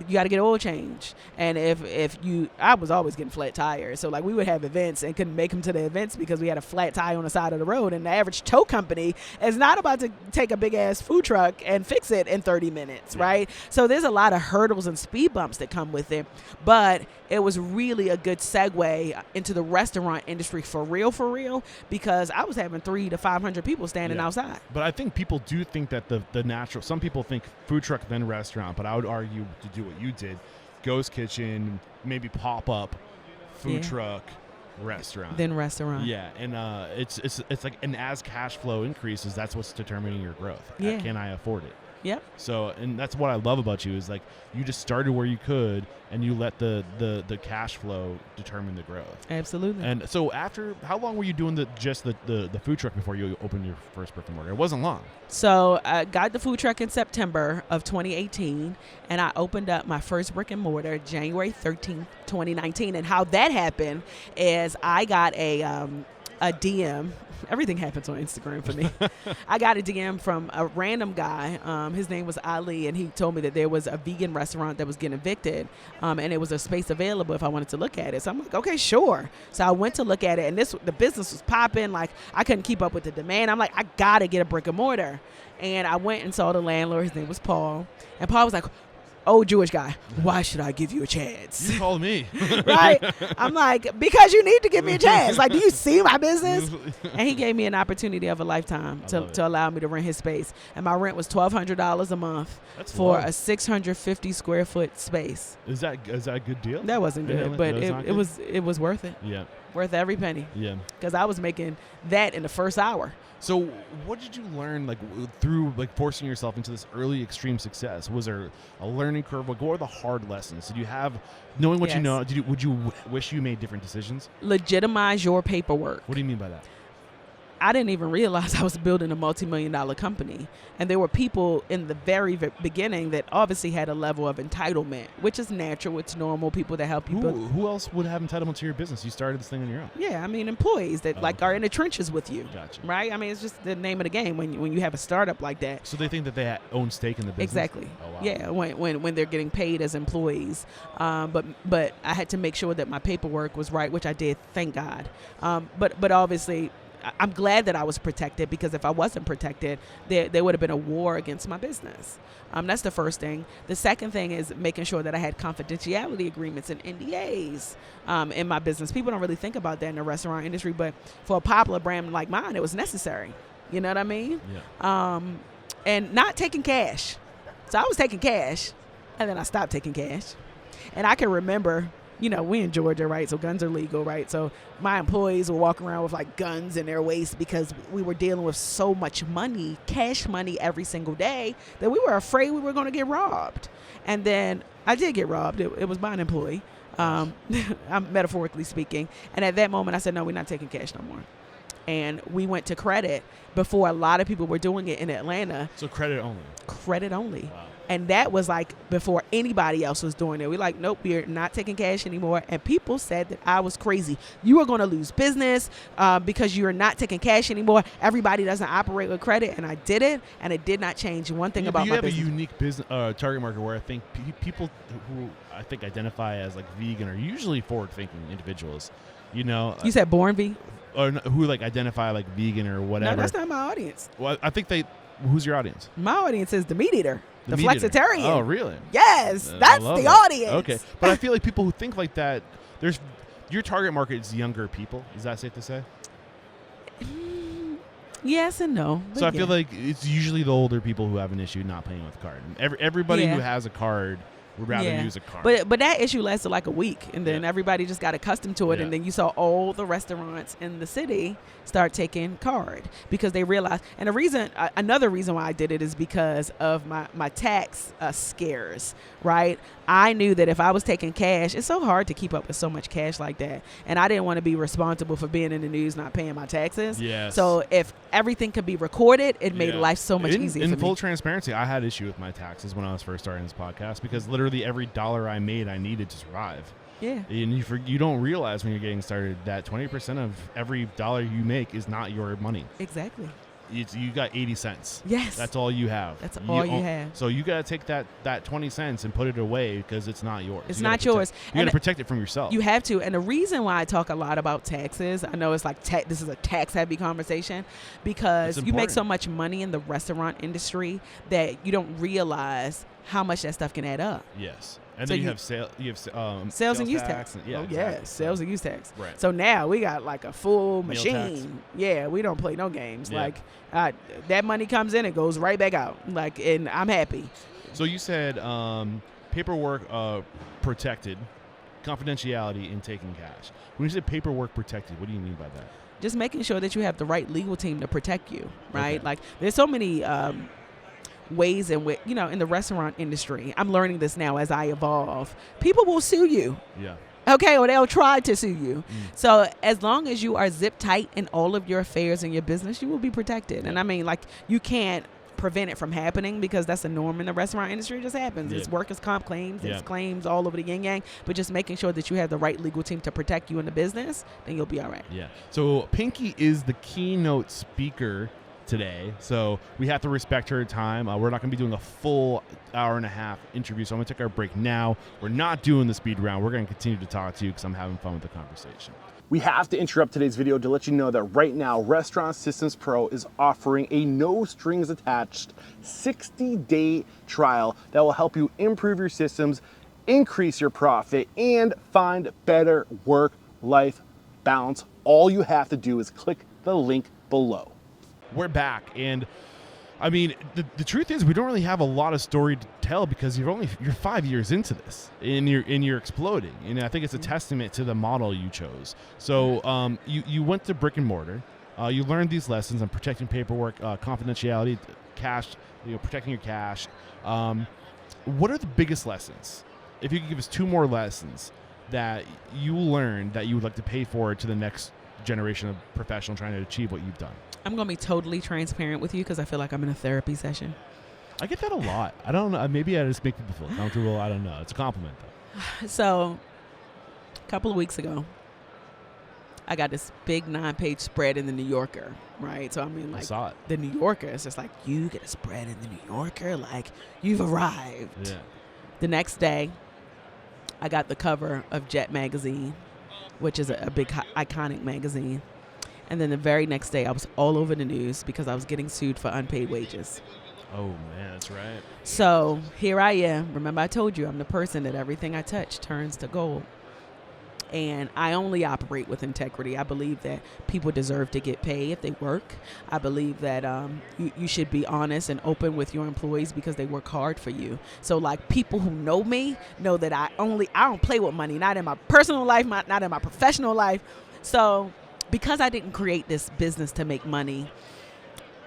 A: you got to get oil change. And I was always getting flat tires. So, like, we would have events and couldn't make them to the events because we had a flat tire on the side of the road. And the average tow company is not about to take a big ass food truck and fix it in 30 minutes, right? So there's a lot of hurdles and speed bumps that come with it. But it was really a good segue into the restaurant industry for real, because I was having 300 to 500 people standing outside.
B: But I think people do think that the natural, some people think food truck then restaurant, but I would argue to do what you did, Ghost Kitchen, maybe pop up, food truck, restaurant.
A: Then restaurant.
B: Yeah, and it's like, and as cash flow increases, that's what's determining your growth.
A: Yeah.
B: Can I afford it?
A: Yep.
B: So, and that's what I love about you is, like, you just started where you could and you let the cash flow determine the growth.
A: Absolutely.
B: And so how long were you doing the food truck before you opened your first brick and mortar? It wasn't long.
A: So I got the food truck in September of 2018, and I opened up my first brick and mortar January 13th, 2019. And how that happened is I got a DM. Everything happens on Instagram for me. I got a DM from a random guy. His name was Ali, and he told me that there was a vegan restaurant that was getting evicted, and it was a space available if I wanted to look at it. So I'm like, okay, sure. So I went to look at it, and the business was popping. Like, I couldn't keep up with the demand. I'm like, I got to get a brick and mortar. And I went and saw the landlord. His name was Paul. And Paul was like, old Jewish guy, why should I give you a chance?
B: You called me.
A: Right? I'm like, because you need to give me a chance. Like, do you see my business? And he gave me an opportunity of a lifetime to allow me to rent his space. And my rent was $1,200 a month for a 650 square foot space.
B: Is that a good deal?
A: That wasn't good, but it was worth it.
B: Yeah.
A: Worth every penny.
B: Yeah.
A: Because I was making that in the first hour.
B: So what did you learn, like, through, like, forcing yourself into this early extreme success? Was there a learning curve? Like, what were the hard lessons? Did you have, knowing what you know, would you wish you made different decisions?
A: Legitimize your paperwork.
B: What do you mean by that?
A: I didn't even realize I was building a multi-million-dollar company. And there were people in the very beginning that obviously had a level of entitlement, which is natural. It's normal. People that help you build.
B: Who else would have entitlement to your business? You started this thing on your own.
A: Yeah, I mean, employees that are in the trenches with you.
B: Gotcha.
A: Right? I mean, it's just the name of the game when you have a startup like that.
B: So they think that they own stake in the business?
A: Exactly.
B: Oh, wow.
A: Yeah, when they're getting paid as employees. But I had to make sure that my paperwork was right, which I did, thank God. But obviously, I'm glad that I was protected, because if I wasn't protected, there would have been a war against my business. That's the first thing. The second thing is making sure that I had confidentiality agreements and NDAs in my business. People don't really think about that in the restaurant industry, but for a popular brand like mine, it was necessary. You know what I mean?
B: Yeah.
A: And not taking cash. So I was taking cash, and then I stopped taking cash. And I can remember, we in Georgia, right? So guns are legal, right? So my employees were walking around with like guns in their waist because we were dealing with so much money, cash money every single day, that we were afraid we were going to get robbed. And then I did get robbed. It was by an employee, I'm metaphorically speaking. And at that moment I said, no, we're not taking cash no more. And we went to credit before a lot of people were doing it in Atlanta.
B: So credit only?
A: Credit only.
B: Wow.
A: And that was like before anybody else was doing it. We're like, nope, we're not taking cash anymore. And people said that I was crazy. You are going to lose business because you are not taking cash anymore. Everybody doesn't operate with credit. And I did it, and it did not change one thing about my business.
B: You have a unique business target market where I think people who I think identify as like vegan are usually forward-thinking individuals.
A: You said born vegan?
B: Or who like identify like vegan or whatever.
A: No, that's not my audience.
B: Well, I think who's your audience?
A: My audience is the meat eater. The
B: meat eater.
A: flexitarian.
B: Oh, really?
A: Yes, that's the audience.
B: Okay, but I feel like people who think like that, your target market is younger people. Is that safe to say?
A: Yes and no.
B: So I feel like it's usually the older people who have an issue not paying with card. Everybody who has a card would rather use a card.
A: But that issue lasted like a week, and then everybody just got accustomed to it, and then you saw all the restaurants in the city start taking card because they realized. And another reason why I did it is because of my tax scares, right? I knew that if I was taking cash, it's so hard to keep up with so much cash like that, and I didn't want to be responsible for being in the news not paying my taxes.
B: Yes.
A: So if everything could be recorded, it made life so much easier for me.
B: In full transparency, I had issue with my taxes when I was first starting this podcast because literally every dollar I made, I needed to survive.
A: Yeah.
B: And you don't realize when you're getting started that 20% of every dollar you make is not your money.
A: Exactly.
B: You got 80 cents.
A: Yes.
B: That's all you have.
A: That's all you have.
B: So you got to take that 20 cents and put it away because it's not yours.
A: It's not yours.
B: You got to protect it from yourself.
A: You have to. And the reason why I talk a lot about taxes, I know it's like this is a tax-heavy conversation because you make so much money in the restaurant industry that you don't realize how much that stuff can add up.
B: Yes. And so then you have
A: sales and use tax. Sales and use tax. Right. So now we got like a full machine. Yeah, we don't play no games. Yeah. Like that money comes in, it goes right back out. Like, and I'm happy.
B: So you said paperwork protected, confidentiality, and taking cash. When you say paperwork protected, what do you mean by that?
A: Just making sure that you have the right legal team to protect you. Right. Okay. Like there's so many. Ways in which, in the restaurant industry, I'm learning this now as I evolve, people will sue you.
B: Yeah.
A: Okay, or they'll try to sue you. So as long as you are zip tight in all of your affairs in your business, you will be protected. Yeah. And I mean, like, you can't prevent it from happening because that's a norm in the restaurant industry. It just happens. Yeah. It's workers' comp claims. It's claims all over the yin yang. But just making sure that you have the right legal team to protect you in the business, then you'll be all right.
B: Yeah. So Pinky is the keynote speaker today, so we have to respect her time. We're not going to be doing a full hour and a half interview, so I'm going to take our break now. We're not doing the speed round. We're going to continue to talk to you because I'm having fun with the conversation.
C: We have to interrupt today's video to let you know that right now Restaurant Systems Pro is offering a no strings attached 60-day trial that will help you improve your systems, increase your profit, and find better work-life balance. All you have to do is click the link below.
B: We're back, and I mean, the truth is we don't really have a lot of story to tell because you're 5 years into this, and you're exploding, and I think it's a testament to the model you chose. So you went to brick and mortar, you learned these lessons on protecting paperwork, confidentiality, cash, protecting your cash. What are the biggest lessons? If you could give us two more lessons that you learned that you would like to pay forward to the next generation of professional trying to achieve what you've done?
A: I'm going to be totally transparent with you because I feel like I'm in a therapy session.
B: I get that a lot. I don't know. Maybe I just make people feel comfortable. I don't know. It's a compliment, though.
A: So a couple of weeks ago, I got this big 9-page spread in the New Yorker, right? So I mean, like,
B: I saw it.
A: The New Yorker, it's just like, you get a spread in the New Yorker, like, you've arrived.
B: Yeah.
A: The next day, I got the cover of Jet magazine, which is a big iconic magazine. And then the very next day, I was all over the news because I was getting sued for unpaid wages.
B: Oh, man, that's right.
A: So here I am. Remember, I told you I'm the person that everything I touch turns to gold. And I only operate with integrity. I believe that people deserve to get paid if they work. I believe that you should be honest and open with your employees because they work hard for you. So, like, people who know me know that I don't play with money, not in my personal life, not in my professional life. So because I didn't create this business to make money,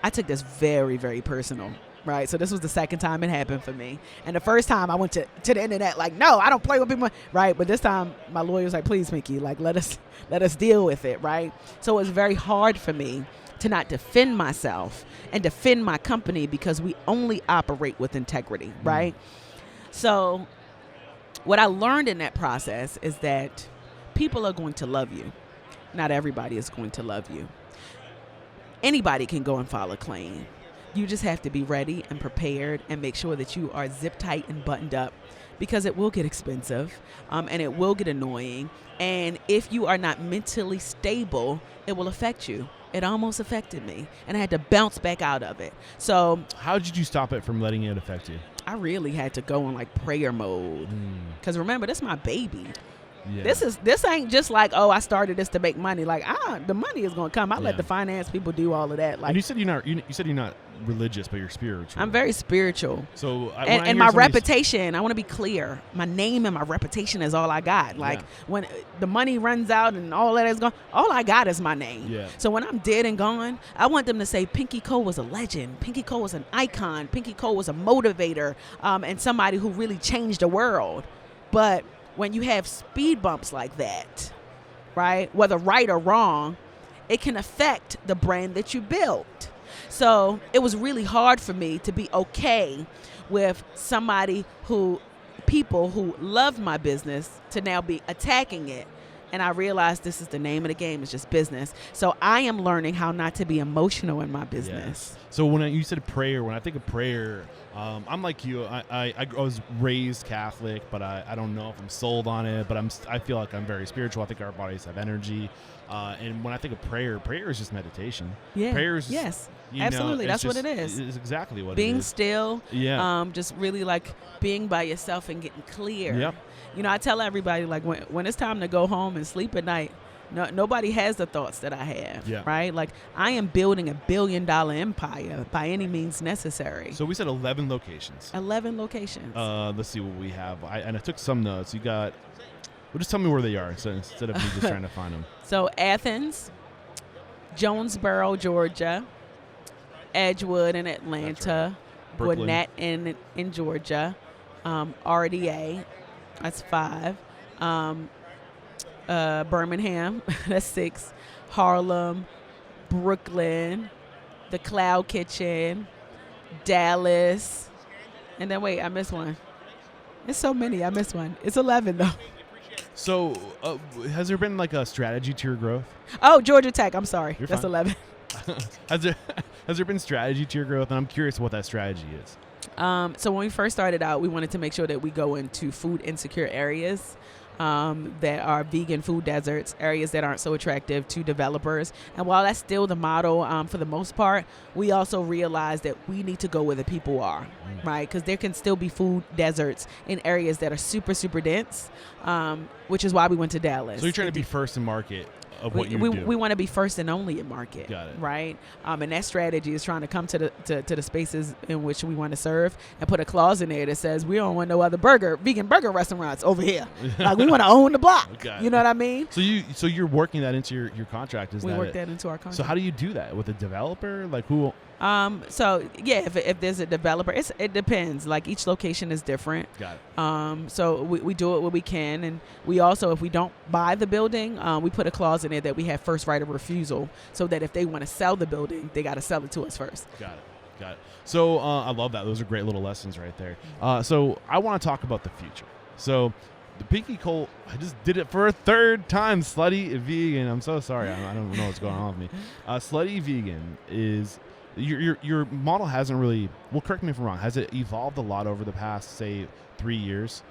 A: I took this very, very personal. Right, so this was the second time it happened for me, and the first time I went to the internet like, no, I don't play with people, right? But this time my lawyer was like, please, Mickey, like, let us deal with it, right? So it was very hard for me to not defend myself and defend my company because we only operate with integrity, right? So what I learned in that process is that people are going to love you. Not everybody is going to love you. Anybody can go and file a claim. You just have to be ready and prepared and make sure that you are zip tight and buttoned up because it will get expensive and it will get annoying. And if you are not mentally stable, it will affect you. It almost affected me and I had to bounce back out of it. So
B: how did you stop it from letting it affect you?
A: I really had to go in like prayer mode because remember, this is my baby.
B: Yeah.
A: This ain't just like, oh, I started this to make money. Like, the money is gonna come. I let the finance people do all of that. Like,
B: and you said you're not religious, but you're spiritual.
A: I'm very spiritual.
B: So
A: and my reputation, I want to be clear. My name and my reputation is all I got. Like when the money runs out and all that is gone, all I got is my name.
B: Yeah.
A: So when I'm dead and gone, I want them to say Pinky Cole was a legend. Pinky Cole was an icon. Pinky Cole was a motivator and somebody who really changed the world. But when you have speed bumps like that, right, whether right or wrong, it can affect the brand that you built. So it was really hard for me to be okay with people who loved my business to now be attacking it. And I realized this is the name of the game. It's just business. So I am learning how not to be emotional in my business.
B: Yes. So when you said prayer, when I think of prayer, I'm like you. I was raised Catholic, but I don't know if I'm sold on it. But I feel like I'm very spiritual. I think our bodies have energy. And when I think of prayer is just meditation.
A: Yeah.
B: Prayer is
A: yes. Absolutely. That's what it is.
B: It's exactly what
A: being
B: it is.
A: Still.
B: Yeah.
A: Just really like being by yourself and getting clear.
B: Yep.
A: You know, I tell everybody, like, when it's time to go home and sleep at night, nobody has the thoughts that I have, right? Like, I am building $1 billion empire by any means necessary.
B: So we said 11 locations.
A: 11 locations.
B: Let's see what we have. I took some notes. Well, just tell me where they are instead of me just trying to find them.
A: So Athens, Jonesboro, Georgia, Edgewood in Atlanta,
B: Brooklyn.
A: Gwinnett in Georgia, RDA. That's 5. Birmingham, that's 6. Harlem, Brooklyn, the Cloud Kitchen, Dallas, and then wait, I missed one. It's so many. I missed one. It's 11 though.
B: So, has there been like a strategy to your growth?
A: Oh, Georgia Tech. I'm sorry.
B: You're
A: that's
B: fine.
A: 11.
B: Has there been strategy to your growth? And I'm curious what that strategy is.
A: So when we first started out, we wanted to make sure that we go into food insecure areas that are vegan food deserts, areas that aren't so attractive to developers. And while that's still the model for the most part, we also realize that we need to go where the people are, right? Because there can still be food deserts in areas that are super, super dense, which is why we went to Dallas.
B: So you're trying to be first in market of what you do.
A: We want to be first and only in market.
B: Got it.
A: Right? And that strategy is trying to come to the spaces in which we want to serve and put a clause in there that says we don't want no other vegan burger restaurants over here. Like, We want to own the block.
B: Okay.
A: You know what I mean?
B: So you're working that into your contract?
A: We work that into our contract.
B: So how do you do that with a developer? Like who?
A: So yeah, if there's a developer, it depends. Like each location is different.
B: Got it.
A: So we do it where we can, and we also, if we don't buy the building, we put a clause in there that we have first right of refusal, so that if they want to sell the building, they got to sell it to us first.
B: Got it. So I love that. Those are great little lessons right there. So I want to talk about the future. So the Pinky Colt, I just did it for a third time. Slutty Vegan. I'm so sorry. I don't know what's going on with me. Slutty Vegan is your model hasn't really. Well, correct me if I'm wrong. Has it evolved a lot over the past, say, 3 years?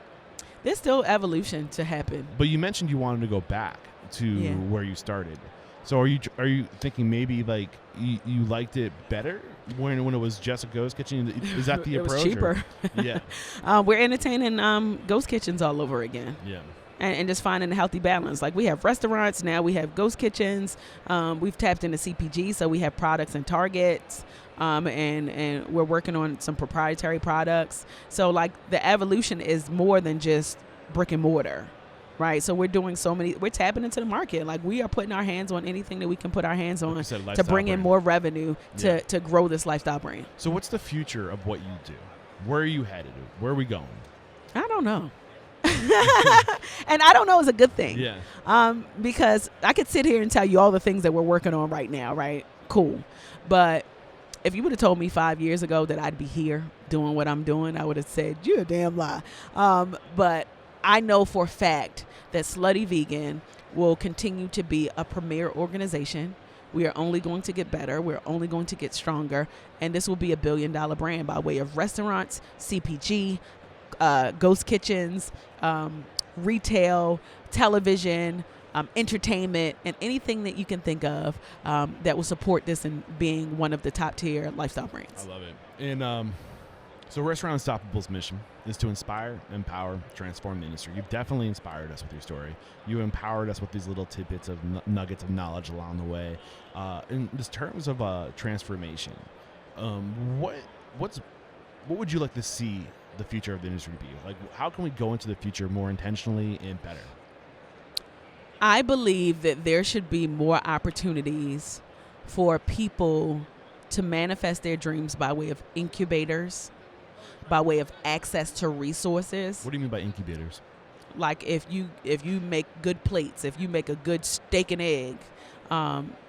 A: There's still evolution to happen.
B: But you mentioned you wanted to go back to where you started. So are you thinking maybe like you liked it better when it was just a ghost kitchen? Is that the
A: it
B: approach?
A: Was cheaper.
B: Yeah.
A: We're entertaining ghost kitchens all over again.
B: Yeah.
A: And just finding a healthy balance. Like we have restaurants now, we have ghost kitchens. We've tapped into CPG, so we have products and targets. And we're working on some proprietary products. So like the evolution is more than just brick and mortar. Right, so we're doing we're tapping into the market. Like we are putting our hands on anything that we can put our hands on to bring in more revenue to grow this lifestyle brand.
B: So what's the future of what you do? Where are you headed? Where are we going?
A: I don't know. And I don't know is a good thing.
B: Yeah.
A: Because I could sit here and tell you all the things that we're working on right now, right? Cool. But if you would have told me 5 years ago that I'd be here doing what I'm doing, I would have said, you're a damn lie. But I know for a fact that Slutty Vegan will continue to be a premier organization. We are only going to get better. We're only going to get stronger. And this will be $1 billion brand by way of restaurants, CPG, ghost kitchens, retail, television, entertainment, and anything that you can think of that will support this in being one of the top tier lifestyle brands.
B: I love it. And so Restaurant Unstoppable's mission is to inspire, empower, transform the industry. You've definitely inspired us with your story. You empowered us with these little tidbits of nuggets of knowledge along the way. In just terms of transformation, what would you like to see the future of the industry be? Like, how can we go into the future more intentionally and better?
A: I believe that there should be more opportunities for people to manifest their dreams by way of incubators, by way of access to resources.
B: What do you mean by incubators?
A: Like if you make good plates, if you make a good steak and egg,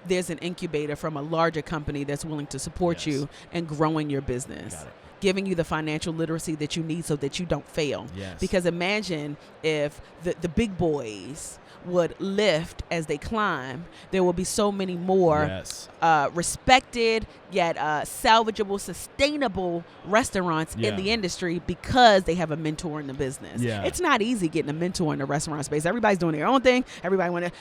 A: there's an incubator from a larger company that's willing to support you and growing your business, giving you the financial literacy that you need so that you don't fail.
B: Yes.
A: Because imagine if the big boys would lift as they climb, there will be so many more respected yet salvageable, sustainable restaurants in the industry because they have a mentor in the business. It's not easy getting a mentor in the restaurant space. Everybody's doing their own thing.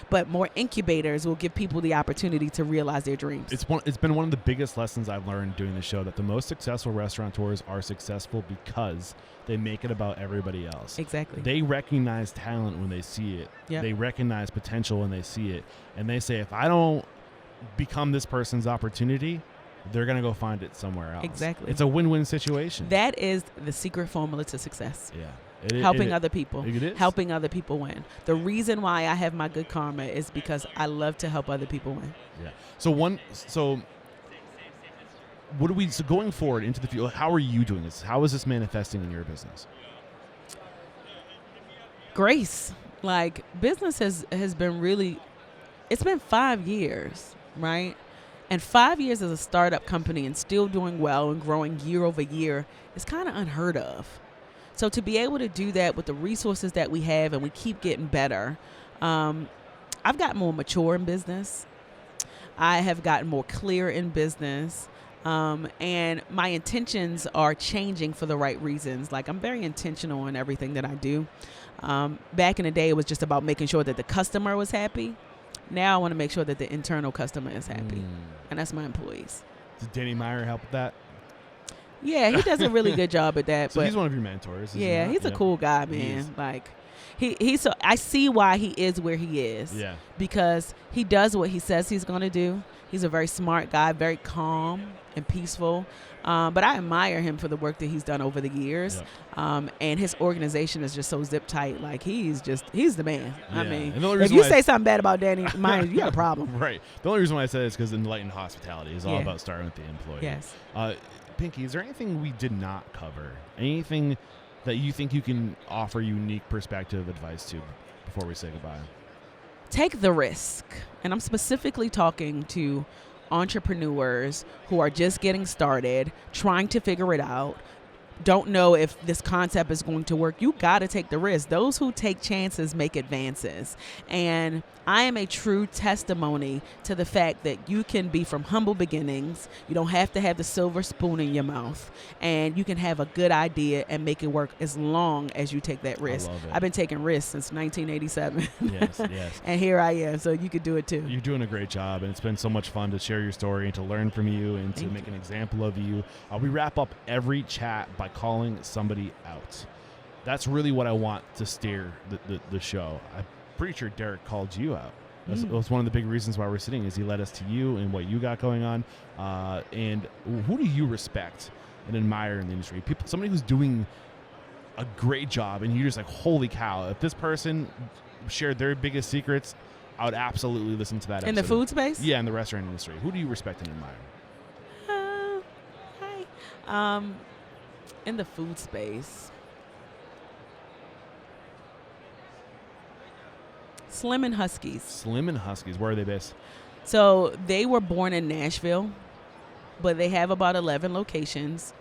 A: But more incubators will give people the opportunity to realize their dreams.
B: It's been one of the biggest lessons I've learned doing the show, that the most successful restaurateurs are successful because they make it about everybody else.
A: Exactly.
B: They recognize talent when they see it.
A: Yep.
B: They recognize potential when they see it. And they say, if I don't become this person's opportunity, they're going to go find it somewhere else.
A: Exactly.
B: It's a win-win situation.
A: That is the secret formula to success.
B: Yeah.
A: Helping other people.
B: It is.
A: Helping other people win. The reason why I have my good karma is because I love to help other people win.
B: Yeah. So going forward into the future, how are you doing this? How is this manifesting in your business?
A: Grace. Like, business has been really, it's been 5 years, right? And 5 years as a startup company and still doing well and growing year over year is kind of unheard of. So to be able to do that with the resources that we have, and we keep getting better, I've gotten more mature in business. I have gotten more clear in business. And my intentions are changing for the right reasons. Like, I'm very intentional in everything that I do. Back in the day, it was just about making sure that the customer was happy. Now I want to make sure that the internal customer is happy. And that's my employees.
B: Does Danny Meyer help with that?
A: Yeah, he does a really good job at that.
B: So
A: but
B: he's one of your mentors.
A: Yeah, he's a cool guy, man. Like, he's so I see why he is where he is.
B: Yeah.
A: Because he does what he says he's going to do. He's a very smart guy, very calm and peaceful. But I admire him for the work that he's done over the years.
B: Yep.
A: And his organization is just so zip tight. Like he's the man.
B: Yeah.
A: I mean,
B: And the only
A: if
B: reason
A: you
B: why
A: say something bad about Danny Myers, you got a problem.
B: Right. The only reason why I said it is because enlightened hospitality is all
A: Yeah.
B: about starting with the employee.
A: Yes.
B: Pinky, is there anything we did not cover? Anything that you think you can offer unique perspective advice to before we say goodbye?
A: Take the risk. And I'm specifically talking to entrepreneurs who are just getting started, trying to figure it out, don't know if this concept is going to work. You got to take the risk. Those who take chances make advances. And I am a true testimony to the fact that you can be from humble beginnings. You don't have to have the silver spoon in your mouth. And you can have a good idea and make it work as long as you take that risk.
B: I love it.
A: I've been taking risks since 1987.
B: Yes, yes.
A: And here I am. So you could do it too.
B: You're doing a great job, and it's been so much fun to share your story and to learn from you and to make an example of you. We wrap up every chat by calling somebody out. That's really what I want to steer the show. I'm pretty sure Derek called you out. That's one of the big reasons why we're sitting is he led us to you and what you got going on. And who do you respect and admire in the industry? Somebody who's doing a great job, and you're just like, holy cow, if this person shared their biggest secrets, I would absolutely listen to that episode.
A: In the food space?
B: Yeah, in the restaurant industry. Who do you respect and admire?
A: Hi. In the food space, Slim and Huskies.
B: Slim and Huskies. Where are they based?
A: So they were born in Nashville, but they have about 11 locations,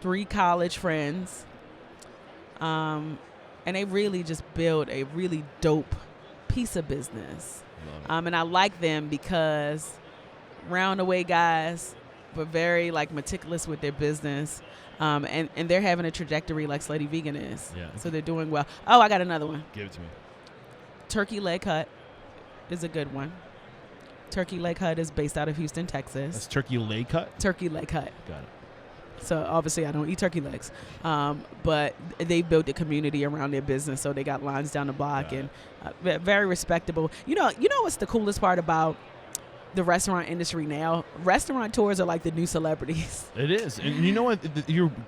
A: 3 college friends, and they really just built a really dope piece of business. And I like them because roundaway guys, but very like meticulous with their business. And they're having a trajectory like Slutty Vegan is.
B: Yeah.
A: So they're doing well. Oh, I got another one.
B: Give it to me.
A: Turkey Leg Hut is a good one. Turkey Leg Hut is based out of Houston, Texas.
B: That's Turkey Leg Hut?
A: Turkey Leg Hut.
B: Got it.
A: So obviously I don't eat turkey legs, but they built a community around their business. So they got lines down the block and very respectable. You know what's the coolest part about the restaurant industry now? Restaurateurs are like the new celebrities.
B: It is. And you know what?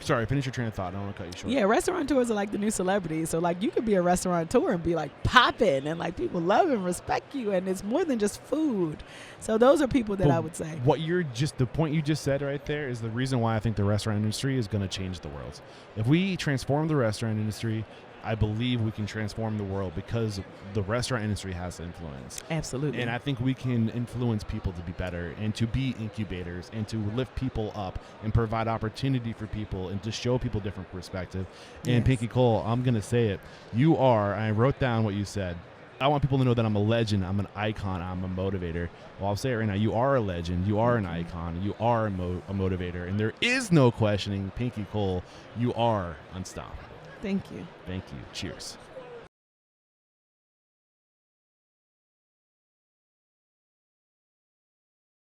B: Sorry, finish your train of thought. I don't want to cut you short.
A: Yeah, restaurateurs are like the new celebrities. So like you could be a restaurateur and be like popping and like people love and respect you, and it's more than just food. So those are people that I would say.
B: The point you just said right there is the reason why I think the restaurant industry is going to change the world. If we transform the restaurant industry, I believe we can transform the world because the restaurant industry has influence.
A: Absolutely.
B: And I think we can influence people to be better and to be incubators and to lift people up and provide opportunity for people and to show people different perspective. And
A: Yes.
B: Pinky Cole, I'm going to say it. You are, I wrote down what you said. I want people to know that I'm a legend. I'm an icon. I'm a motivator. Well, I'll say it right now. You are a legend. You are an icon. You are a motivator. And there is no questioning, Pinky Cole, you are unstoppable.
A: Thank you.
B: Thank you. Cheers.